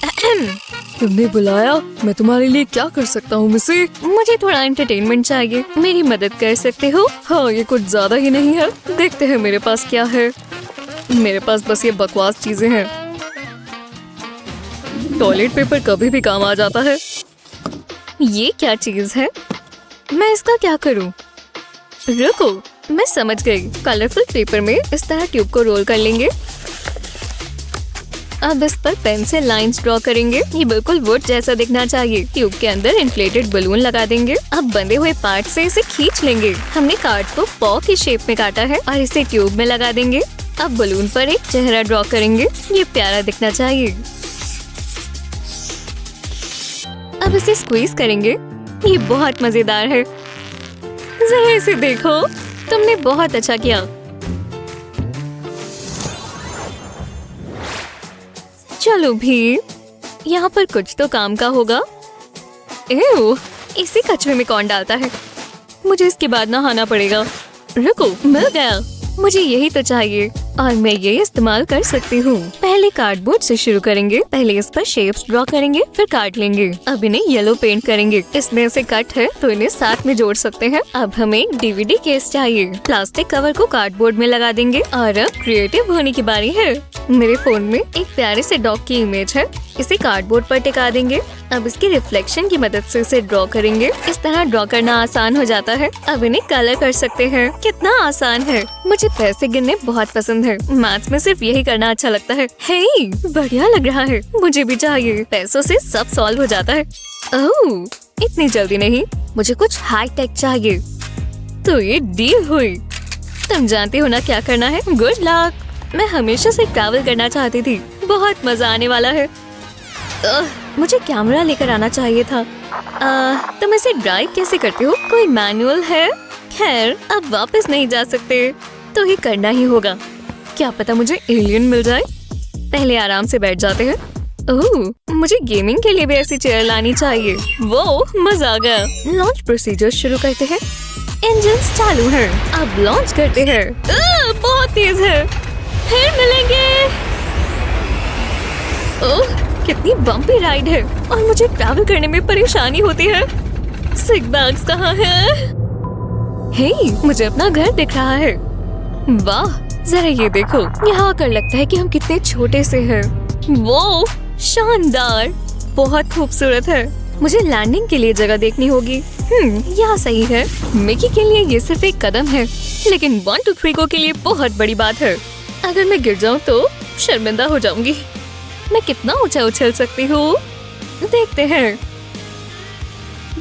तुमने बुलाया? मैं तुम्हारे लिए क्या कर सकता हूँ मिसी? मुझे थोड़ा एंटरटेनमेंट चाहिए। मेरी मदद कर सकते हो? हाँ, ये कुछ ज्यादा ही नहीं है। देखते हैं मेरे पास क्या है। मेरे पास बस ये बकवास चीजें हैं। टॉयलेट पेपर कभी भी काम आ जाता है। ये क्या चीज है? मैं इसका क्या करूँ? रुको, मैं समझ गई। कलरफुल पेपर में इस तरह ट्यूब को रोल कर लेंगे। अब इस पर पेन से लाइंस ड्रॉ करेंगे। ये बिल्कुल वुड जैसा दिखना चाहिए। ट्यूब के अंदर इन्फ्लेटेड बलून लगा देंगे। अब बंधे हुए पार्ट से इसे खींच लेंगे। हमने कार्ड को पॉ की शेप में काटा है और इसे ट्यूब में लगा देंगे। अब बलून पर एक चेहरा ड्रॉ करेंगे। ये प्यारा दिखना चाहिए। अब इसे स्क्वीज करेंगे। ये बहुत मजेदार है। जरा इसे देखो। तुमने बहुत अच्छा किया। चलो भी, यहाँ पर कुछ तो काम का होगा। एव, इसे कचरे में कौन डालता है? मुझे इसके बाद नहाना पड़ेगा। रुको, मिल गया। मुझे यही तो चाहिए और मैं ये इस्तेमाल कर सकती हूँ। पहले कार्डबोर्ड से शुरू करेंगे। पहले इस पर शेप्स ड्रॉ करेंगे, फिर काट लेंगे। अब इन्हें येलो पेंट करेंगे। इसमें से कट है तो इन्हें साथ में जोड़ सकते हैं। अब हमें एक DVD केस चाहिए। प्लास्टिक कवर को कार्डबोर्ड में लगा देंगे और अब क्रिएटिव होने की बारी है। मेरे फोन में एक प्यारे से डॉग की इमेज है। इसे कार्डबोर्ड पर टिका देंगे। अब इसके रिफ्लेक्शन की मदद से इसे ड्रॉ करेंगे। इस तरह ड्रॉ करना आसान हो जाता है। अब इन्हें कलर कर सकते हैं। कितना आसान है। मुझे पैसे गिनने बहुत पसंद है। मैथ्स में सिर्फ यही करना अच्छा लगता है। हे, बढ़िया लग रहा है। मुझे भी चाहिए। पैसों से सब सॉल्व हो जाता है। ओह, इतनी जल्दी नहीं। मुझे कुछ हाई टेक चाहिए। तो ये डील हुई। तुम जानते हो ना क्या करना है। Good luck. मैं हमेशा से ट्रैवल करना चाहती थी। बहुत मजा आने वाला है। मुझे कैमरा लेकर आना चाहिए था। तुम इसे ड्राइव कैसे करते हो? कोई मैनुअल है? खैर, अब वापस नहीं जा सकते, तो ही करना ही होगा। क्या पता मुझे एलियन मिल जाए। पहले आराम से बैठ जाते हैं। ओह, मुझे गेमिंग के लिए भी ऐसी चेयर लानी चाहिए। वो मजा आ गया। लॉन्च प्रोसीजर शुरू करते हैं। इंजन्स चालू है। अब लॉन्च करते हैं। बहुत तेज है। फिर मिलेंगे। ओह, कितनी बम्पी राइड है और मुझे ट्रैवल करने में परेशानी होती है। सिक बैग्स कहाँ है? हे, मुझे अपना घर दिख रहा है। वाह, जरा ये देखो। यहाँ आकर लगता है कि हम कितने छोटे से हैं। वो शानदार, बहुत खूबसूरत है। मुझे लैंडिंग के लिए जगह देखनी होगी। यहाँ सही है। मिकी के लिए ये सिर्फ एक कदम है, लेकिन 1 2 3 के लिए बहुत बड़ी बात है। अगर मैं गिर जाऊँ तो शर्मिंदा हो जाऊंगी। मैं कितना ऊंचा उछल सकती हूँ, देखते हैं।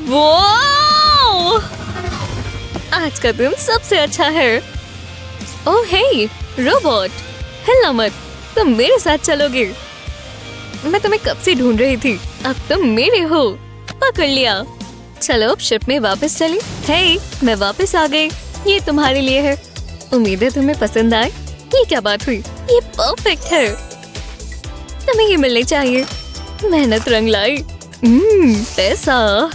वो आज का दिन सबसे अच्छा है। ओह हे रोबोट, हिलना मत। तुम मेरे साथ चलोगे। मैं तुम्हें कब से ढूंढ रही थी। अब तुम मेरे हो। पकड़ लिया। चलो अब शिप में वापस चलें। हे, मैं वापस आ गई। ये तुम्हारे लिए है। उम्मीद है तुम्हें पसंद आए। ये क्या बात हुई? ये परफेक्ट है। तुम्हें ये मिलनी चाहिए। मेहनत रंग लाई। पैसा।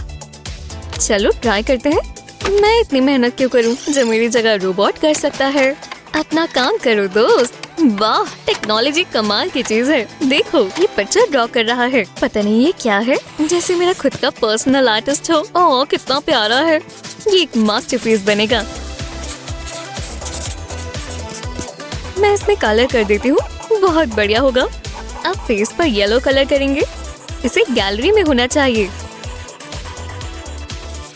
चलो ट्राई करते हैं। मैं इतनी मेहनत क्यों करूं जो मेरी जगह रोबोट कर सकता है। अपना काम करो दोस्त। वाह, टेक्नोलॉजी कमाल की चीज है। देखो, ये पिक्चर ड्रॉ कर रहा है। पता नहीं ये क्या है, जैसे मेरा खुद का पर्सनल आर्टिस्ट हो। ओह, कितना प्यारा है। ये एक मास्टरपीस बनेगा। मैं इसमें कलर कर देती हूँ। बहुत बढ़िया होगा। अब फेस पर येलो कलर करेंगे। इसे गैलरी में होना चाहिए।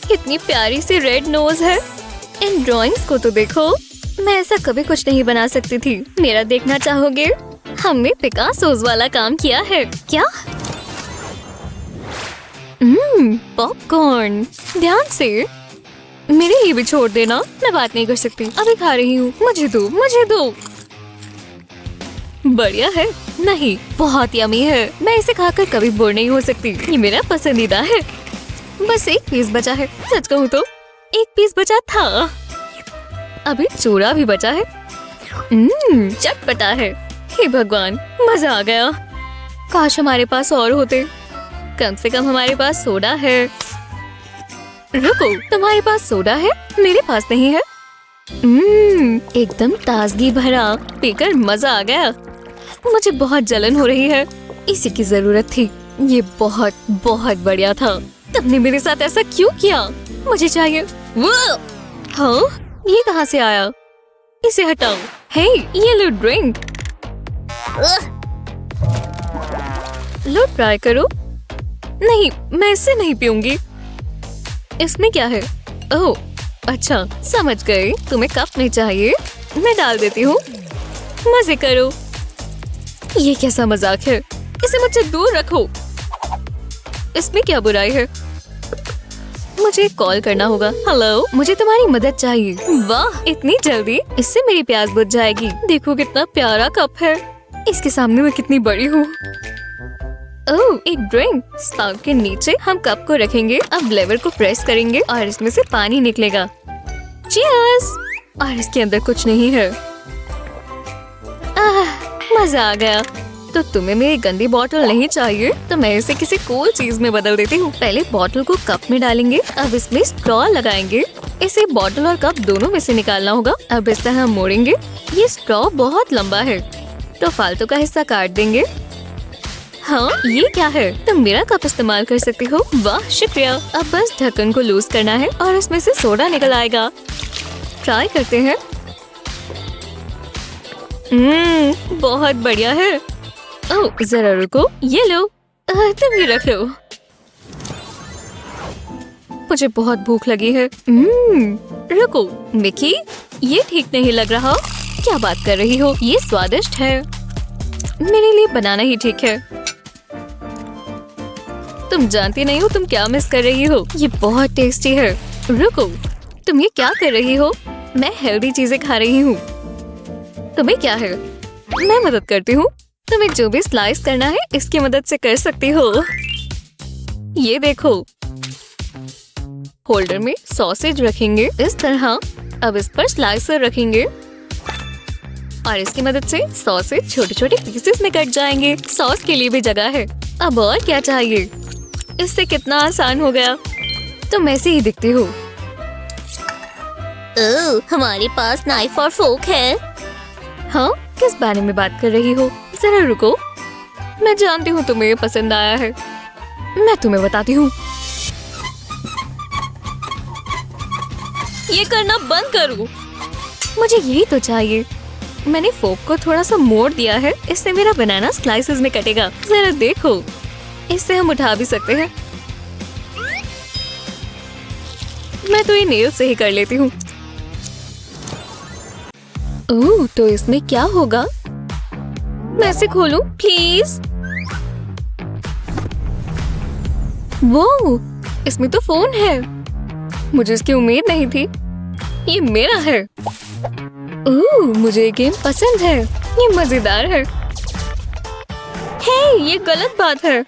कितनी प्यारी सी रेड नोज है। इन ड्राइंग्स को तो देखो। मैं ऐसा कभी कुछ नहीं बना सकती थी। मेरा देखना चाहोगे? हमने पिकासोस वाला काम किया है। क्या? पॉपकॉर्न। ध्यान से। मेरे लिए भी छोड़ देना। मैं बात नहीं कर सकती। अभी खा रही हूँ। मुझे दो, मुझे दो। बढ़िया है। नहीं, बहुत यमी है। मैं इसे खाकर कभी बोर नहीं हो सकती। ये मेरा पसंदीदा है। बस एक पीस बचा है। सच कहूँ तो एक पीस बचा था। अभी चूरा भी बचा है। चटपटा है। हे भगवान, मजा आ गया। काश हमारे पास और होते। कम से कम हमारे पास सोडा है। रुको, तुम्हारे पास सोडा है? मेरे पास नहीं है। एकदम ताजगी भरा। पीकर मजा आ गया। मुझे बहुत जलन हो रही है। इसी की जरूरत थी। ये बहुत बहुत बढ़िया था। तुमने मेरे साथ ऐसा क्यों किया? मुझे चाहिए। वो हाँ, ये कहाँ से आया? इसे हटाओ। हे, ये लो ड्रिंक। लो ट्राई करो। नहीं, मैं इससे नहीं पीऊंगी। इसमें क्या है? ओह, अच्छा, समझ गई। तुम्हें कप में चाहिए। मैं डाल देती हूँ। मजे करो। ये कैसा मजाक है? इसे मुझसे दूर रखो। इसमें क्या बुराई है? मुझे कॉल करना होगा। हेलो, मुझे तुम्हारी मदद चाहिए। वाह, इतनी जल्दी? इससे मेरी प्यास बुझ जाएगी। देखो कितना प्यारा कप है। इसके सामने मैं कितनी बड़ी हूँ। ओह, एक ड्रिंक। स्पाउट के नीचे हम कप को रखेंगे। अब लेवर को प्रेस करेंगे और इसमें से पानी निकलेगा। चीयर्स। और इसके अंदर कुछ नहीं है। मजा आ गया। तो तुम्हें मेरी गंदी बोतल नहीं चाहिए, तो मैं इसे किसी कूल चीज में बदल देती हूँ। पहले बोतल को कप में डालेंगे। अब इसमें स्ट्रॉ लगाएंगे। इसे बोतल और कप दोनों में से निकालना होगा। अब इस तरह मोड़ेंगे। ये स्ट्रॉ बहुत लंबा है, तो फालतू का हिस्सा काट देंगे। हाँ, ये क्या है? तुम मेरा कप इस्तेमाल कर सकती हो। वाह, शुक्रिया। अब बस ढक्कन को लूज करना है और इसमें से सोडा निकल आएगा। ट्राई करते हैं। बहुत बढ़िया है। ओह, जरा रुको। ये लो। तुम ये रख लो। मुझे बहुत भूख लगी है। रुको, मिकी, ये ठीक नहीं लग रहा। क्या बात कर रही हो? ये स्वादिष्ट है। मेरे लिए बनाना ही ठीक है। तुम जानती नहीं हो तुम क्या मिस कर रही हो। ये बहुत टेस्टी है। रुको, तुम ये क्या कर रही हो? मैं हेल्दी चीजें खा रही हूँ। तुम्हें क्या है? मैं मदद करती हूँ। तुम्हें जो भी स्लाइस करना है इसकी मदद से कर सकती हो। ये देखो, होल्डर में सॉसेज रखेंगे इस तरह। अब इस पर स्लाइसर रखेंगे और इसकी मदद से सॉसेज छोटे छोटे पीसेस में कट जाएंगे। सॉस के लिए भी जगह है। अब और क्या चाहिए? इससे कितना आसान हो गया। तुम ऐसे ही दिखती हो। ओह, हमारे पास नाइफ और फोक है। हाँ, किस बारे में बात कर रही हो? जरा रुको, मैं जानती हूँ तुम्हें ये पसंद आया है। मैं तुम्हें बताती हूँ। ये करना बंद करो। मुझे यही तो चाहिए। मैंने फोक को थोड़ा सा मोड़ दिया है, इससे मेरा बनाना स्लाइसेस में कटेगा। जरा देखो, इससे हम उठा भी सकते हैं। मैं तो ये नेल से ही कर लेती हूँ। ओह, तो इसमें क्या होगा? मैं इसे खोलूं, प्लीज? वो, इसमें तो फोन है। मुझे इसकी उम्मीद नहीं थी। ये मेरा है। ओह, मुझे ये गेम पसंद है। ये मजेदार है। हे, ये गलत बात है।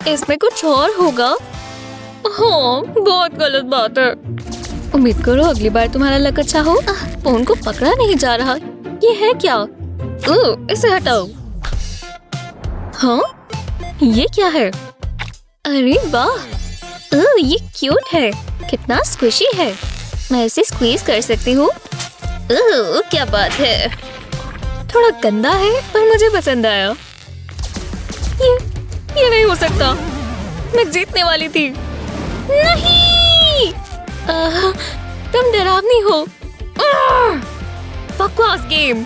इसमें कुछ और होगा। हाँ, बहुत गलत बात है। उम्मीद करो अगली बार तुम्हारा लक अच्छा हो। फोन को पकड़ा नहीं जा रहा। ये है क्या? ओह, इसे हटाओ। हाँ, ये क्या है? अरे वाह, ओह, ये क्यूट है। कितना स्क्विशी है। मैं इसे स्क्वीज कर सकती हूँ। ओह, क्या बात है। थोड़ा गंदा है पर मुझे पसंद आया। ये नहीं हो सकता। मैं जीतने वाली थी। नहीं, तुम डरावनी हो। बकवास गेम।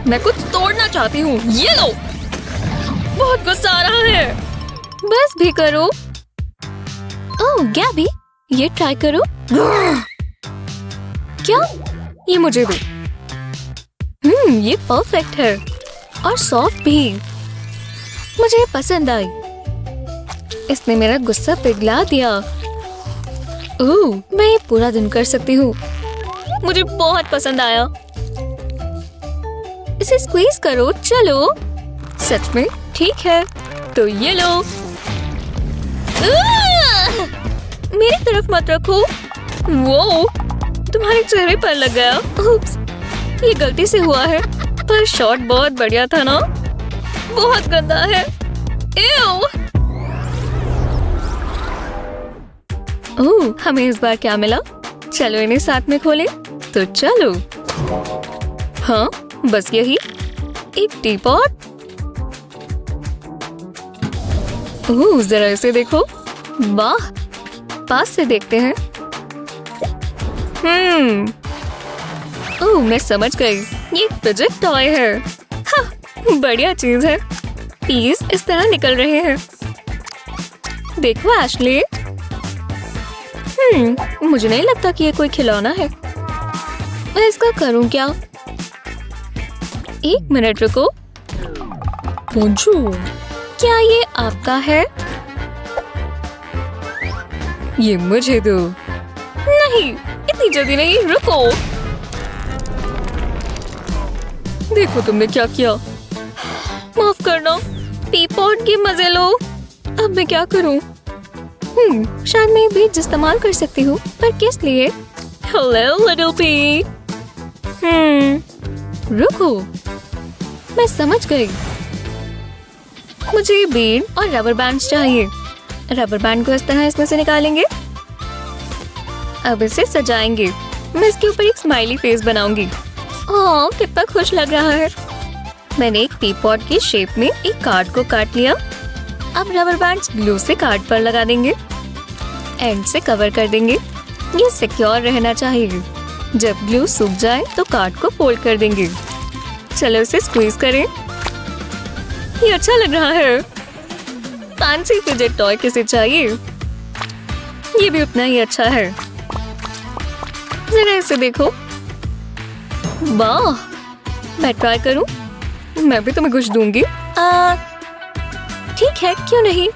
मैं कुछ तोड़ना चाहती हूँ। ये लो। बहुत गुस्सा आ रहा है। बस भी करो। ओह, गैबी, ये ट्राई करो। क्या? ये मुझे दो। ये परफेक्ट है और सॉफ्ट भी। मुझे ये पसंद आई। इसने मेरा गुस्सा पिघला दिया। ओह, मैं ये पूरा दिन कर सकती हूँ। मुझे बहुत पसंद आया। इसे स्क्वीज करो। चलो। सच में? ठीक है, तो ये लो। मेरी तरफ मत रखो। वो तुम्हारे चेहरे पर लग गया। उप्स, ये गलती से हुआ है, पर शॉट बहुत बढ़िया था ना? बहुत गंदा है। एव! ओह, हमें इस बार क्या मिला? चलो इन्हें साथ में खोलें। तो चलो। हाँ, बस यही। एक टी पॉट। ओह, जरा इसे देखो। वाह, पास से देखते हैं। ओह, मैं समझ गई। ये फिजिट टॉय है। हाँ, बढ़िया चीज है। पीस इस तरह निकल रहे हैं। देखो एशली। मुझे नहीं लगता कि ये कोई खिलौना है। मैं इसका करूं क्या? एक मिनट रुको। क्या ये आपका है? ये मुझे दो। नहीं, इतनी जल्दी नहीं, रुको। देखो तुमने क्या किया। माफ करना। टी पॉट के मजे लो। अब मैं क्या करूं? शायद मैं बीज इस्तेमाल कर सकती हूँ, पर किस लिए? Hello little P. रुको, मैं समझ गई। मुझे बीड और रबर बैंड्स चाहिए। रबर बैंड को इस तरह इसमें से निकालेंगे। अब इसे सजाएंगे। मैं इसके ऊपर एक स्माइली फेस बनाऊंगी। ओह, कितना खुश लग रहा है। मैंने एक टी पॉट की शेप में एक कार्ड को काट लिया। अब रबर बैंड्स ग्लू से कार्ड पर लगा देंगे। एंड से कवर कर देंगे। ये सिक्योर रहना चाहिए। जब ग्लू सूख जाए तो कार्ड को फोल्ड कर देंगे। चलो इसे स्क्वीज करें। ये अच्छा लग रहा है। फैंसी फिजेट टॉय किसे चाहिए? ये भी उतना ही अच्छा है। जरा इसे देखो। वाह, मैं ट्राई करूं? मैं भी तुम्हें कुछ दूंगी। ठीक है, क्यों नहीं।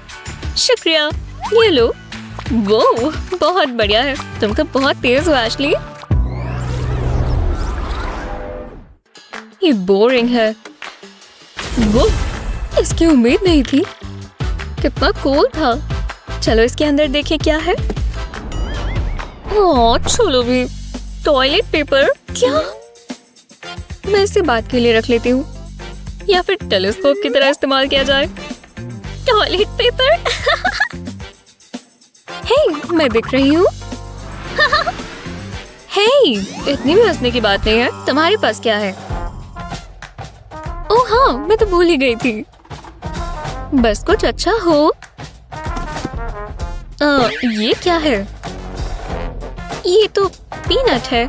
शुक्रिया। ये लो। वो बहुत बढ़िया है। तुम तो बहुत तेज हो एशली। ये बोरिंग है। वो इसकी उम्मीद नहीं थी। कितना कूल था। चलो इसके अंदर देखें क्या है। ओह चलो भी। टॉयलेट पेपर क्या? मैं इसे बात के लिए रख लेती हूँ, या फिर टेलीस्कोप की तरह इस्तेमाल किया जाए। टॉयलेट पेपर हे मैं दिख रही हूँ। हे इतनी भी हंसने की बात नहीं है। तुम्हारे पास क्या है? ओह हाँ मैं तो भूल ही गई थी। बस कुछ अच्छा हो। ये क्या है? ये तो पीनट है।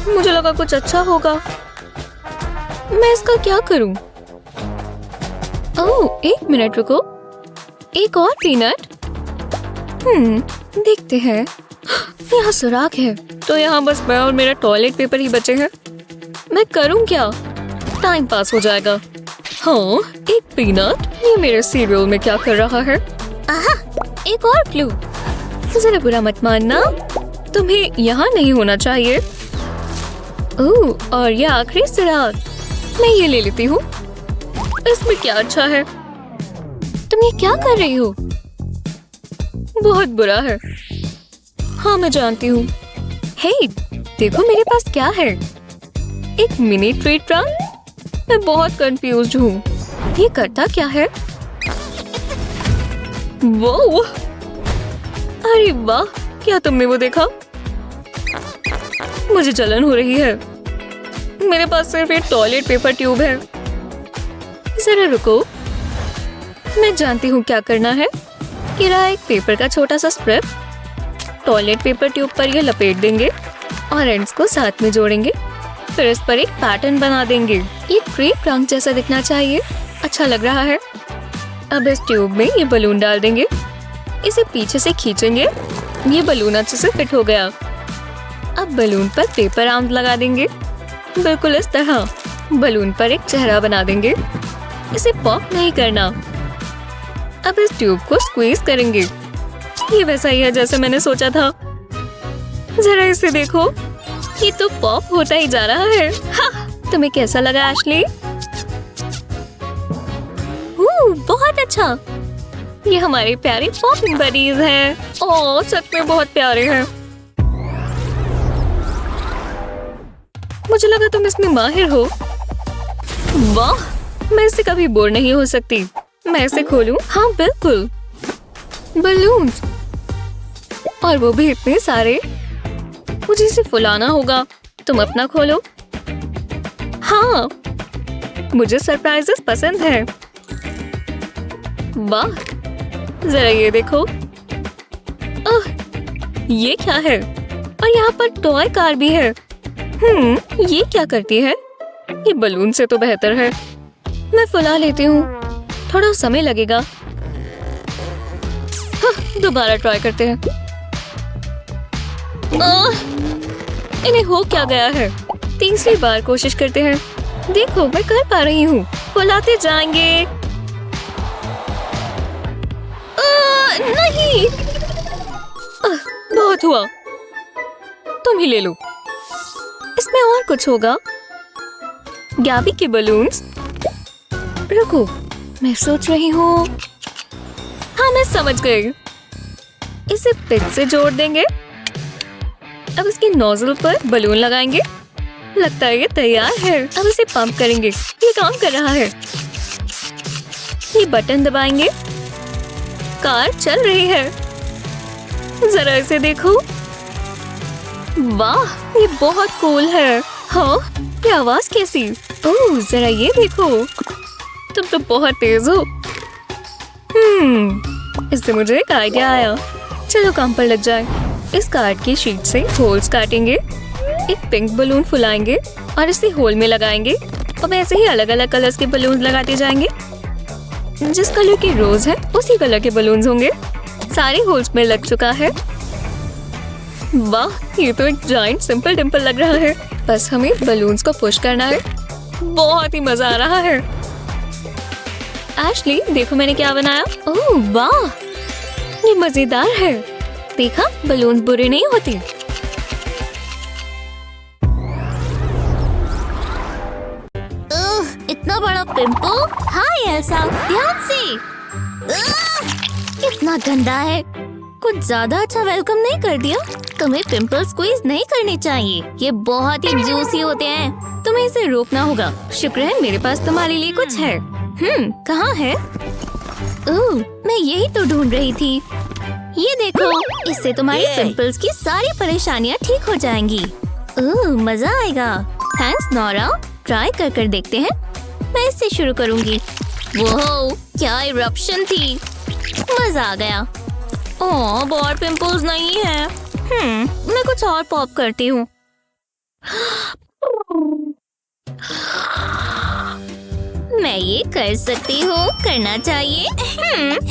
मुझे लगा कुछ अच्छा होगा। मैं इसका क्या करूं? ओह एक मिनट रुको। एक और पीनट। देखते हैं। यहाँ सुराख है। तो यहाँ बस मैं और मेरा टॉयलेट पेपर ही बचे हैं। मैं करूं क्या? टाइम पास हो जाएगा। हाँ एक पीनट। ये मेरे सीरियल में क्या कर रहा है? आहा, एक और क्लू। जरा बुरा मत मानना, तुम्हें यहाँ नहीं होना चाहिए। ओह और ये आखिरी सुराख। मैं ये ले लेती हूँ। इसमें क्या अच्छा है? तुम ये क्या कर रही हो? बहुत बुरा है। हाँ मैं जानती हूँ। हे देखो मेरे पास क्या है। एक मिनी ट्री ट्रंक। मैं बहुत कंफ्यूज्ड हूँ। ये करता क्या है? वो अरे वाह, क्या तुमने वो देखा? मुझे जलन हो रही है। मेरे पास सिर्फ एक टॉयलेट पेपर ट्यूब है। जरा रुको, मैं जानती हूँ क्या करना है। किरा एक पेपर का छोटा सा स्ट्रिप टॉयलेट पेपर ट्यूब पर ये लपेट देंगे और एंड्स को साथ में जोड़ेंगे। फिर इस पर एक पैटर्न बना देंगे। ये ट्री ट्रंक जैसा दिखना चाहिए। अच्छा लग रहा है। अब इस ट्यूब में ये बलून डाल देंगे। इसे पीछे से खींचेंगे। ये बलून अच्छे से फिट हो गया। अब बलून पर पेपर आर्म्स लगा देंगे, बिल्कुल इस तरह। बलून पर एक चेहरा बना देंगे। इसे पॉप नहीं करना। अब इस ट्यूब को स्क्वीज करेंगे। ये वैसा ही है जैसे मैंने सोचा था। जरा इसे देखो, ये तो पॉप होता ही जा रहा है। हाँ, तुम्हें कैसा लगा एशली? बहुत अच्छा। ये हमारे प्यारे पॉपिंग बडीज हैं। ओह सच में बहुत प्यारे हैं। मुझे लगा तुम इसमें माहिर हो। वाह, मैं इससे कभी बोर नहीं हो सकती। मैं इसे खोलूं? हाँ बिल्कुल। बलून्स, और वो भी इतने सारे। मुझे इसे फुलाना होगा। तुम अपना खोलो। हाँ, मुझे सरप्राइजेस पसंद है। वाह, जरा ये देखो। ये क्या है? और यहाँ पर टॉय कार भी है। ये क्या करती है? ये बलून से तो बेहतर है। मैं फुला लेती हूँ, थोड़ा समय लगेगा। दोबारा ट्राई करते हैं। इन्हें हो क्या गया है? तीसरी बार कोशिश करते हैं। देखो मैं कर पा रही हूँ। फुलाते जाएंगे। नहीं, बहुत हुआ। तुम ही ले लो। इसमें और कुछ होगा। गैबी के बलून्स। रुको, मैं सोच रही हूँ। हाँ मैं समझ गई। इसे पिच से जोड़ देंगे। अब इसकी नोजल पर बलून लगाएंगे। लगता है ये तैयार है। अब इसे पंप करेंगे। ये काम कर रहा है। ये बटन दबाएंगे। कार चल रही है। जरा इसे देखो। वाह, ये बहुत कूल है। हाँ, ये आवाज कैसी? ओह, जरा ये देखो। तुम तो बहुत तेज हो। इससे मुझे एक आइडिया आया। चलो काम पर लग जाए। इस कार्ड की शीट से होल्स काटेंगे। एक पिंक बलून फुलाएंगे और इसे होल में लगाएंगे। अब ऐसे ही अलग अलग कलर्स के बलून लगाते जाएंगे। जिस कलर की रोज है उसी कलर के बलून्स होंगे। सारे होल्स में लग चुका है। वाह, ये तो एक जाइंट सिंपल डिंपल लग रहा है। बस हमें बलून्स को पुश करना है। बहुत ही मजा आ रहा है। एशली, देखो मैंने क्या बनाया। ओह वाह, ये मजेदार है। देखा, बलून्स बुरे नहीं होते। बड़ा पिंपल। हाय एल्सा, ध्यान से। कितना गंदा है। कुछ ज्यादा अच्छा वेलकम नहीं कर दिया। तुम्हें पिंपल स्क्वीज नहीं करने चाहिए, ये बहुत ही जूसी होते हैं। तुम्हें इसे रोकना होगा। शुक्र है मेरे पास तुम्हारे लिए कुछ है। कहाँ है? ओह, मैं यही तो ढूंढ रही थी। ये देखो, इससे तुम्हारी पिंपल्स की सारी परेशानियाँ ठीक हो जाएंगी। ओह, मजा आएगा। थैंक्स नोरा, ट्राई कर देखते हैं। मैं इससे शुरू करूँगी। वो क्या इरप्शन थी, मजा आ गया। ओह, बहुत पिंपल्स नहीं है। मैं कुछ और पॉप करती हूँ। मैं ये कर सकती हूँ, करना चाहिए।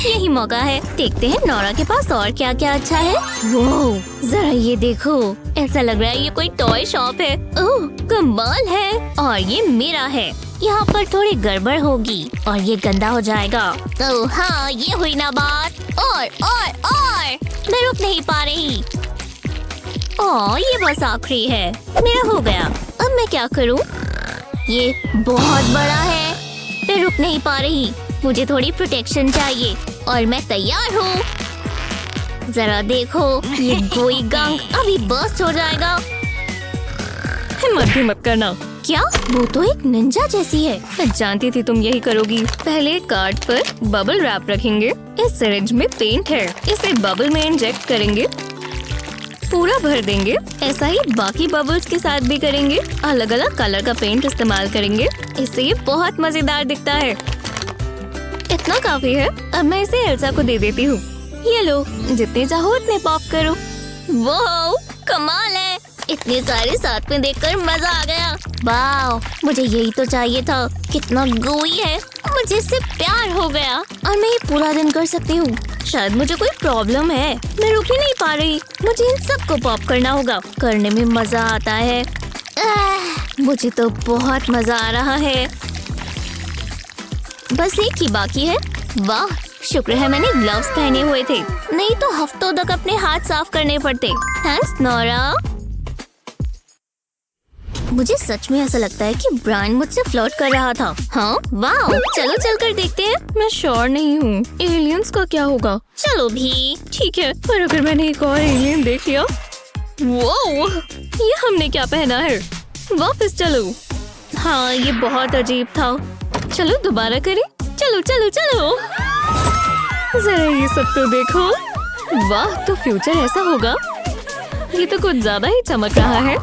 यही मौका है। देखते हैं नोरा के पास और क्या क्या अच्छा है। वो जरा ये देखो, ऐसा लग रहा है ये कोई टॉय शॉप है। ओह, कमाल है। और ये मेरा है। यहाँ पर थोड़ी गड़बड़ होगी और ये गंदा हो जाएगा। ओह हाँ, ये हुई ना बात। और मैं रुक नहीं पा रही। ओह, ये बस आखिरी है। मेरा हो गया। अब मैं क्या करूँ? ये बहुत बड़ा है। मैं रुक नहीं पा रही। मुझे थोड़ी प्रोटेक्शन चाहिए और मैं तैयार हूँ। जरा देखो, ये गोई गंग अभी बर्स्ट हो जाएगा। हिम्मत भी मत करना। क्या? वो तो एक निंजा जैसी है। मैं जानती थी तुम यही करोगी। पहले कार्ड पर बबल रैप रखेंगे। इस सिरिंज में पेंट है, इसे बबल में इंजेक्ट करेंगे, पूरा भर देंगे। ऐसा ही बाकी बबल्स के साथ भी करेंगे। अलग अलग कलर का पेंट इस्तेमाल करेंगे। इससे ये बहुत मजेदार दिखता है। इतना काफी है। अब मैं इसे एल्सा को दे देती हूँ। ये लो, जितने चाहो उतने पॉप करो। वाह, कमाल है। इतने सारे साथ में देखकर मजा आ गया। वाह, मुझे यही तो चाहिए था। कितना गोई है। मुझे इससे प्यार हो गया और मैं ये पूरा दिन कर सकती हूँ। शायद मुझे कोई प्रॉब्लम है, मैं रुक ही नहीं पा रही। मुझे इन सबको पॉप करना होगा। करने में मजा आता है। मुझे तो बहुत मजा आ रहा है। बस एक ही बाकी है। वाह, शुक्र है मैंने ग्लव्स पहने हुए थे, नहीं तो हफ्तों तक अपने हाथ साफ करने पड़ते। Thanks Nora. मुझे सच में ऐसा लगता है कि ब्रायन मुझसे फ्लर्ट कर रहा था। हाँ, वाह, चलो चलकर देखते हैं। मैं श्योर नहीं हूँ। एलियंस का क्या होगा? चलो भी। ठीक है, पर अगर मैंने एक और एलियन देख लिया? वो ये हमने क्या पहना है? वापस चलो। हाँ, ये बहुत अजीब था। चलो दोबारा करें। चलो चलो चलो, जरा ये सब तो देखो। वाह, तो फ्यूचर ऐसा होगा। ये तो कुछ ज्यादा ही चमक रहा है।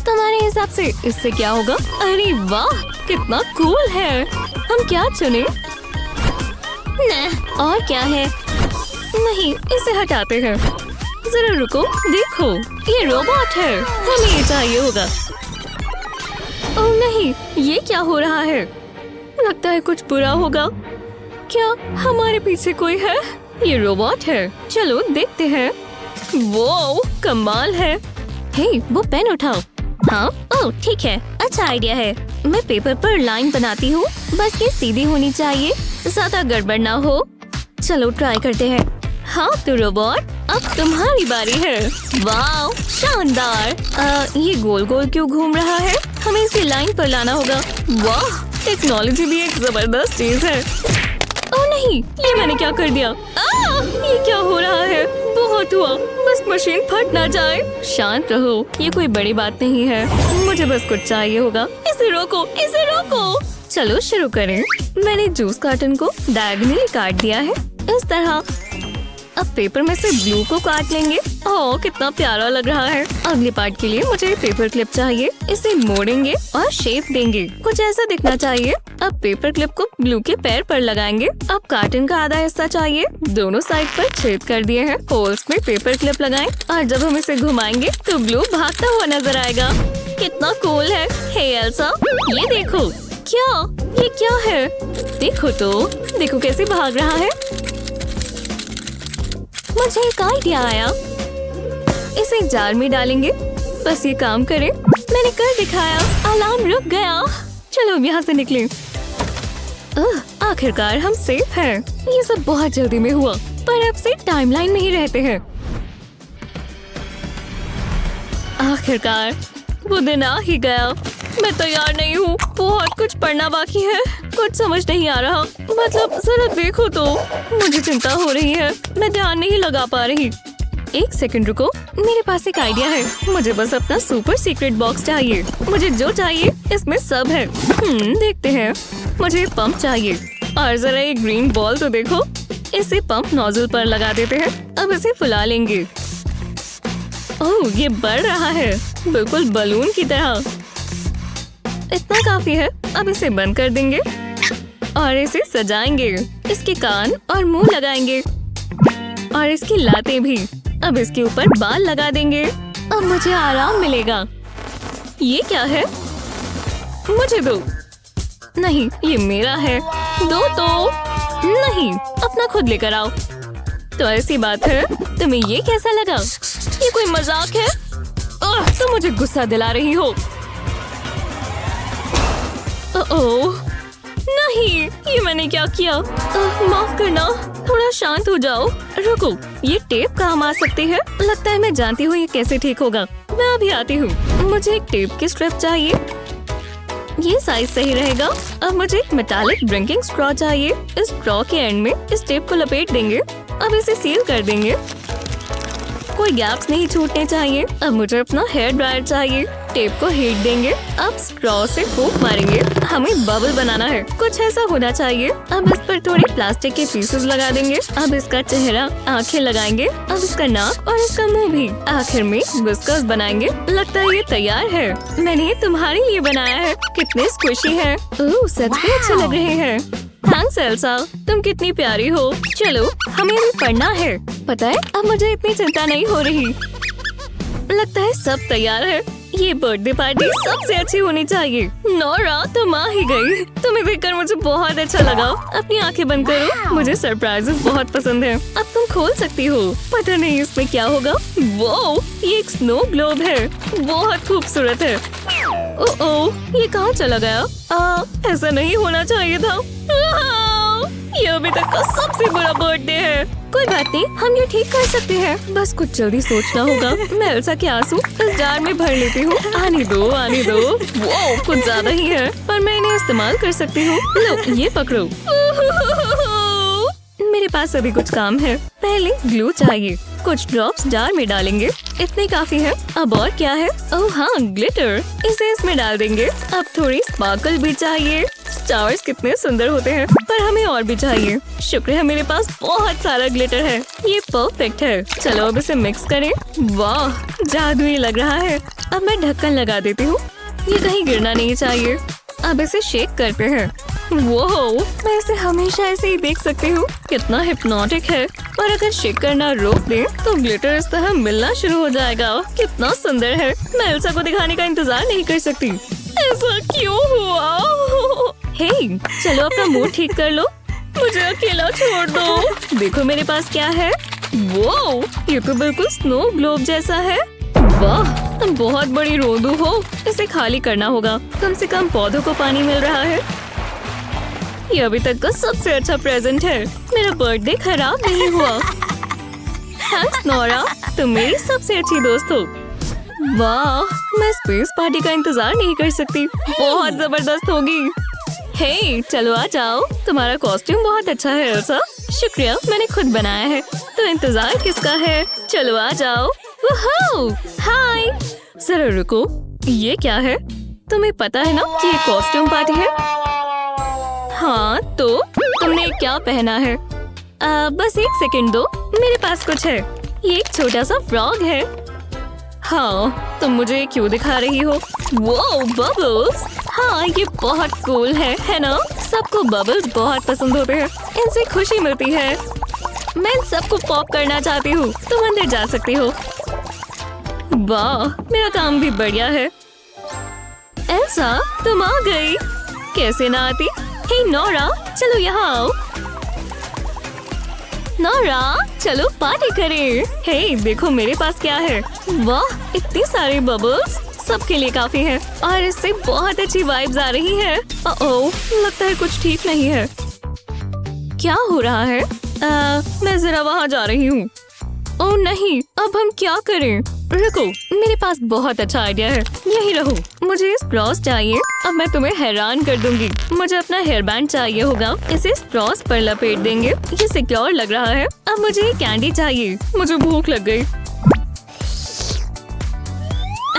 तुम्हारे हिसाब से इससे क्या होगा? अरे वाह, कितना कूल है। हम क्या चुने? और क्या है? नहीं, इसे हटाते हैं। जरा रुको, देखो, ये रोबोट है। हमें ये चाहिए होगा। ओह नहीं, ये क्या हो रहा है? लगता है कुछ बुरा होगा। क्या हमारे पीछे कोई है? ये रोबोट है। चलो देखते हैं। वो कमाल है। हे, वो पेन उठाओ। हाँ, ओह ठीक है, अच्छा आइडिया है। मैं पेपर पर लाइन बनाती हूँ। बस ये सीधी होनी चाहिए, ज्यादा गड़बड़ ना हो। चलो ट्राई करते हैं। हाँ तो रोबोट, अब तुम्हारी बारी है। वाह, शानदार। ये गोल गोल क्यों घूम रहा है? हमें इसे लाइन पर लाना होगा। वाह, टेक्नोलॉजी भी एक जबरदस्त चीज है। ओह नहीं, ये मैंने क्या कर दिया? ये क्या हो रहा है? बहुत हुआ, बस मशीन फट ना जाए। शांत रहो, ये कोई बड़ी बात नहीं है। मुझे बस कुछ चाहिए होगा। इसे रोको, इसे रोको। चलो शुरू करें। मैंने जूस कार्टन को डायगोनली काट दिया है, इस तरह। अब पेपर में से ब्लू को काट लेंगे। ओह, कितना प्यारा लग रहा है। अगले पार्ट के लिए मुझे पेपर क्लिप चाहिए। इसे मोड़ेंगे और शेप देंगे। कुछ ऐसा दिखना चाहिए। अब पेपर क्लिप को ब्लू के पैर पर लगाएंगे। अब कार्टन का आधा हिस्सा चाहिए। दोनों साइड पर छेद कर दिए हैं। होल्स में पेपर क्लिप लगाएं और जब हम इसे घुमाएंगे तो ब्लू भागता हुआ नजर आएगा। कितना कूल है। हे एल्सा, ये देखो। क्या? ये क्या है? देखो तो, देखो कैसे भाग रहा है। मुझे एक आइडिया आया। इसे जार में डालेंगे। बस ये काम करे। मैंने कर दिखाया। अलार्म रुक गया। चलो अब यहाँ से निकलें। आखिरकार हम सेफ हैं। ये सब बहुत जल्दी में हुआ, पर अब से टाइमलाइन में ही रहते हैं। आखिरकार वो दिन आ ही गया। मैं तैयार नहीं हूँ। बहुत कुछ पढ़ना बाकी है। कुछ समझ नहीं आ रहा। मतलब जरा देखो तो। मुझे चिंता हो रही है। मैं ध्यान नहीं लगा पा रही। एक सेकंड रुको, मेरे पास एक आइडिया है। मुझे बस अपना सुपर सीक्रेट बॉक्स चाहिए। मुझे जो चाहिए इसमें सब है। देखते हैं। मुझे पंप चाहिए और जरा ये ग्रीन बॉल तो देखो। इसे पंप नोजल पर लगा देते हैं। अब इसे फुला लेंगे। ओह, ये बढ़ रहा है, बिल्कुल बलून की तरह। इतना काफी है। अब इसे बंद कर देंगे और इसे सजाएंगे। इसके कान और मुंह लगाएंगे और इसकी लातें भी। अब इसके ऊपर बाल लगा देंगे। अब मुझे आराम मिलेगा। ये क्या है? मुझे दो। नहीं, ये मेरा है। दो तो। नहीं, अपना खुद लेकर आओ। तो ऐसी बात है। तुम्हें ये कैसा लगा? ये कोई मजाक है? तुम मुझे गुस्सा दिला रही हो। ओह नहीं, ये मैंने क्या किया? माफ करना, थोड़ा शांत हो जाओ। रुको, ये टेप काम आ सकती है। लगता है मैं जानती हूँ ये कैसे ठीक होगा। मैं अभी आती हूँ। मुझे एक टेप की स्ट्रिप चाहिए। ये साइज सही रहेगा। अब मुझे एक मेटालिक ड्रिंकिंग स्ट्रॉ चाहिए। इस स्ट्रॉ के एंड में इस टेप को लपेट देंगे। अब इसे सील कर देंगे। कोई गैप्स नहीं छूटने चाहिए। अब मुझे अपना हेयर ड्रायर चाहिए। टेप को हीट देंगे। अब स्ट्रॉ से फूंक मारेंगे। हमें बबल बनाना है। कुछ ऐसा होना चाहिए। अब इस पर थोड़े प्लास्टिक के पीसेस लगा देंगे। अब इसका चेहरा, आंखें लगाएंगे। अब इसका नाक और इसका मुंह भी। आखिर में विस्कर्स बनाएंगे। लगता है ये तैयार है। मैंने ये तुम्हारे लिए बनाया है। कितने स्क्विशी है। ओह, सच में अच्छे लग रहे हैं। थैंक्स एल्सा, तुम कितनी प्यारी हो। चलो, हमें भी पढ़ना है। पता है, अब मुझे इतनी चिंता नहीं हो रही। लगता है सब तैयार है। ये बर्थडे पार्टी सबसे अच्छी होनी चाहिए। नोरा, तुम आ ही गई। तुम्हें देखकर मुझे बहुत अच्छा लगा। अपनी आंखें बंद करो। मुझे सरप्राइजेस बहुत पसंद है। अब तुम खोल सकती हो। पता नहीं इसमें क्या होगा। वो ये एक स्नो ग्लोब है। बहुत खूबसूरत है। ओह, ये कहाँ चला गया? ऐसा नहीं होना चाहिए था। ये अभी तक का सबसे बुरा बर्थडे है। कोई बात नहीं, हम ये ठीक कर सकते हैं। बस कुछ जल्दी सोचना होगा। मैं एल्सा के आंसू इस जार में भर लेती हूँ। आने दो, आने दो। वो कुछ ज्यादा ही है, पर मैं इन्हें इस्तेमाल कर सकती हूँ। लो, ये पकड़ो। मेरे पास अभी कुछ काम है। पहले ग्लू चाहिए। कुछ ड्रॉप्स जार में डालेंगे। इतने काफी है। अब और क्या है? ओह हाँ, ग्लिटर। इसे इसमें डाल देंगे। अब थोड़ी स्पार्कल भी चाहिए। स्टार्स कितने सुंदर होते हैं, पर हमें और भी चाहिए। शुक्र है मेरे पास बहुत सारा ग्लिटर है। ये परफेक्ट है। चलो अब इसे मिक्स करें। वाह, जादुई लग रहा है। अब मैं ढक्कन लगा देती हूँ। ये कहीं गिरना नहीं चाहिए। अब इसे शेक करते हैं। वो मैं इसे हमेशा ऐसे ही देख सकती हूँ। कितना हिप्नोटिक है। और अगर शेक करना रोक दे तो ग्लिटर इस तरह मिलना शुरू हो जाएगा। कितना सुंदर है। मैं एल्सा को दिखाने का इंतजार नहीं कर सकती। ऐसा क्यों हुआ? हे, चलो अपना मूड ठीक कर लो। मुझे अकेला छोड़ दो। देखो मेरे पास क्या है। वो ये तो बिल्कुल स्नो ग्लोब जैसा है। वाह, तुम बहुत बड़ी रोदू हो। इसे खाली करना होगा। कम से कम पौधों को पानी मिल रहा है। ये अभी तक का सबसे अच्छा प्रेजेंट है। मेरा बर्थडे खराब नहीं हुआ। थैंक्स नोरा, तुम मेरी सबसे अच्छी दोस्त हो। वाह, मैं स्पेस पार्टी का इंतजार नहीं कर सकती। बहुत जबरदस्त होगी। हे, चलो आ जाओ। तुम्हारा कॉस्ट्यूम बहुत अच्छा है एल्सा। शुक्रिया, मैंने खुद बनाया है। तो इंतजार किसका है? चलो आ जाओ। हाय, जरा रुको, ये क्या है? तुम्हें पता है ना कि ये कॉस्ट्यूम पार्टी है? हाँ, तो तुमने क्या पहना है? बस एक सेकंड दो, मेरे पास कुछ है। ये एक छोटा सा फ्रॉग है। हाँ, तुम मुझे क्यों दिखा रही हो? वो बबल्स। हाँ, ये बहुत कूल है ना? सबको बबल्स बहुत पसंद होते हैं। इनसे खुशी मिलती है। मैं इन सबको पॉप करना चाहती हूँ। तुम अंदर जा सकती हो। वाह, मेरा काम भी बढ़िया है। एल्सा, तुम आ गई। कैसे ना आती? हे नोरा, चलो यहाँ आओ। नोरा, चलो पार्टी करें। हे, देखो मेरे पास क्या है। वाह, इतनी सारी बबल्स। सबके लिए काफी है और इससे बहुत अच्छी वाइब्स आ रही है। ओह, लगता है कुछ ठीक नहीं है। क्या हो रहा है? मैं जरा वहाँ जा रही हूँ। ओह नहीं, अब हम क्या करें? रुको, मेरे पास बहुत अच्छा आइडिया है। यही रहो। मुझे स्ट्रॉस चाहिए। अब मैं तुम्हें हैरान कर दूंगी। मुझे अपना हेयर बैंड चाहिए होगा। इसे स्ट्रॉस पर लपेट देंगे। ये सिक्योर लग रहा है। अब मुझे कैंडी चाहिए। मुझे भूख लग गई।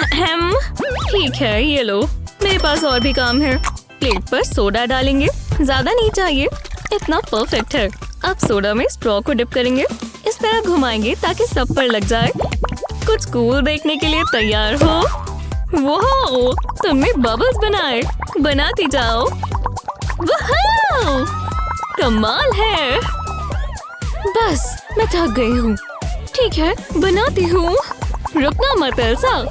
अहम, ठीक है, ये लो। मेरे पास और भी काम है। प्लेट पर सोडा डालेंगे। ज्यादा नहीं चाहिए, इतना परफेक्ट है। अब सोडा में स्ट्रॉ को डिप करेंगे। इस तरह घुमाएंगे ताकि सब पर लग जाए। कुछ कूल देखने के लिए तैयार हो? वाह, तुमने बबल्स बनाए। बनाती जाओ। वाह, कमाल है। बस मैं थक गई हूँ। ठीक है, बनाती हूँ। रुकना मत एल्सा।